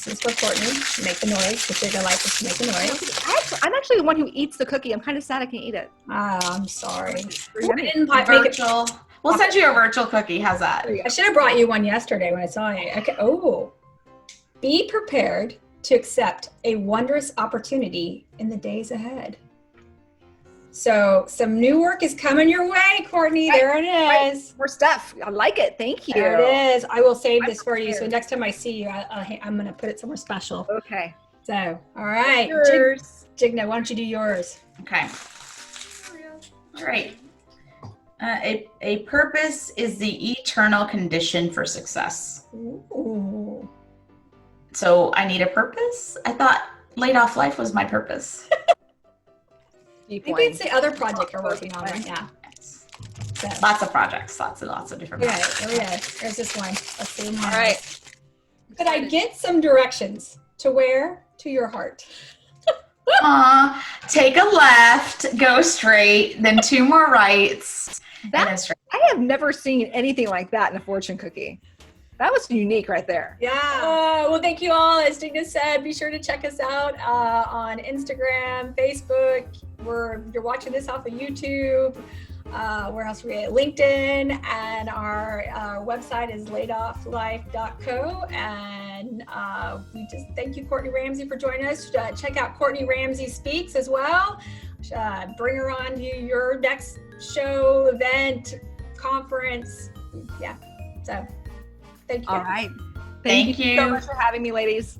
This is for Courtney. Make the noise. The Jigna life is to make the noise. I'm actually the one who eats the cookie. I'm kind of sad I can't eat it. I'm sorry. Virtual. We'll send you a virtual cookie. How's that? I should have brought you one yesterday when I saw you. Okay. Oh. Be prepared to accept a wondrous opportunity in the days ahead. So some new work is coming your way, Courtney. Right, there it is. More stuff. I like it. Thank you. There it is. I will save this for you. So next time I see you, I'm going to put it somewhere special. Okay. So, all right. Jigna, why don't you do yours? Okay. All right. A purpose is the eternal condition for success. Ooh. So I need a purpose? I thought LaidOffLife was my purpose. Maybe it's the other project you're working on right now. So. Lots of projects, lots of different projects. Okay, there we go. There's this one. Let's see. All right. Could I get some directions to where? To your heart. Take a left, go straight, then 2 more rights. I have never seen anything like that in a fortune cookie. That was unique right there. Yeah. Well, thank you all. As Jigna said, be sure to check us out on Instagram, Facebook. You're watching this off of YouTube. Where else are we at? LinkedIn, and our website is LaidOffLife.co. And we just thank you, Courtney Ramsey, for joining us. Check out Courtney Ramsey Speaks as well. Bring her on to your next show, event, conference. Yeah. So thank you. All right. Thank you so much for having me, ladies.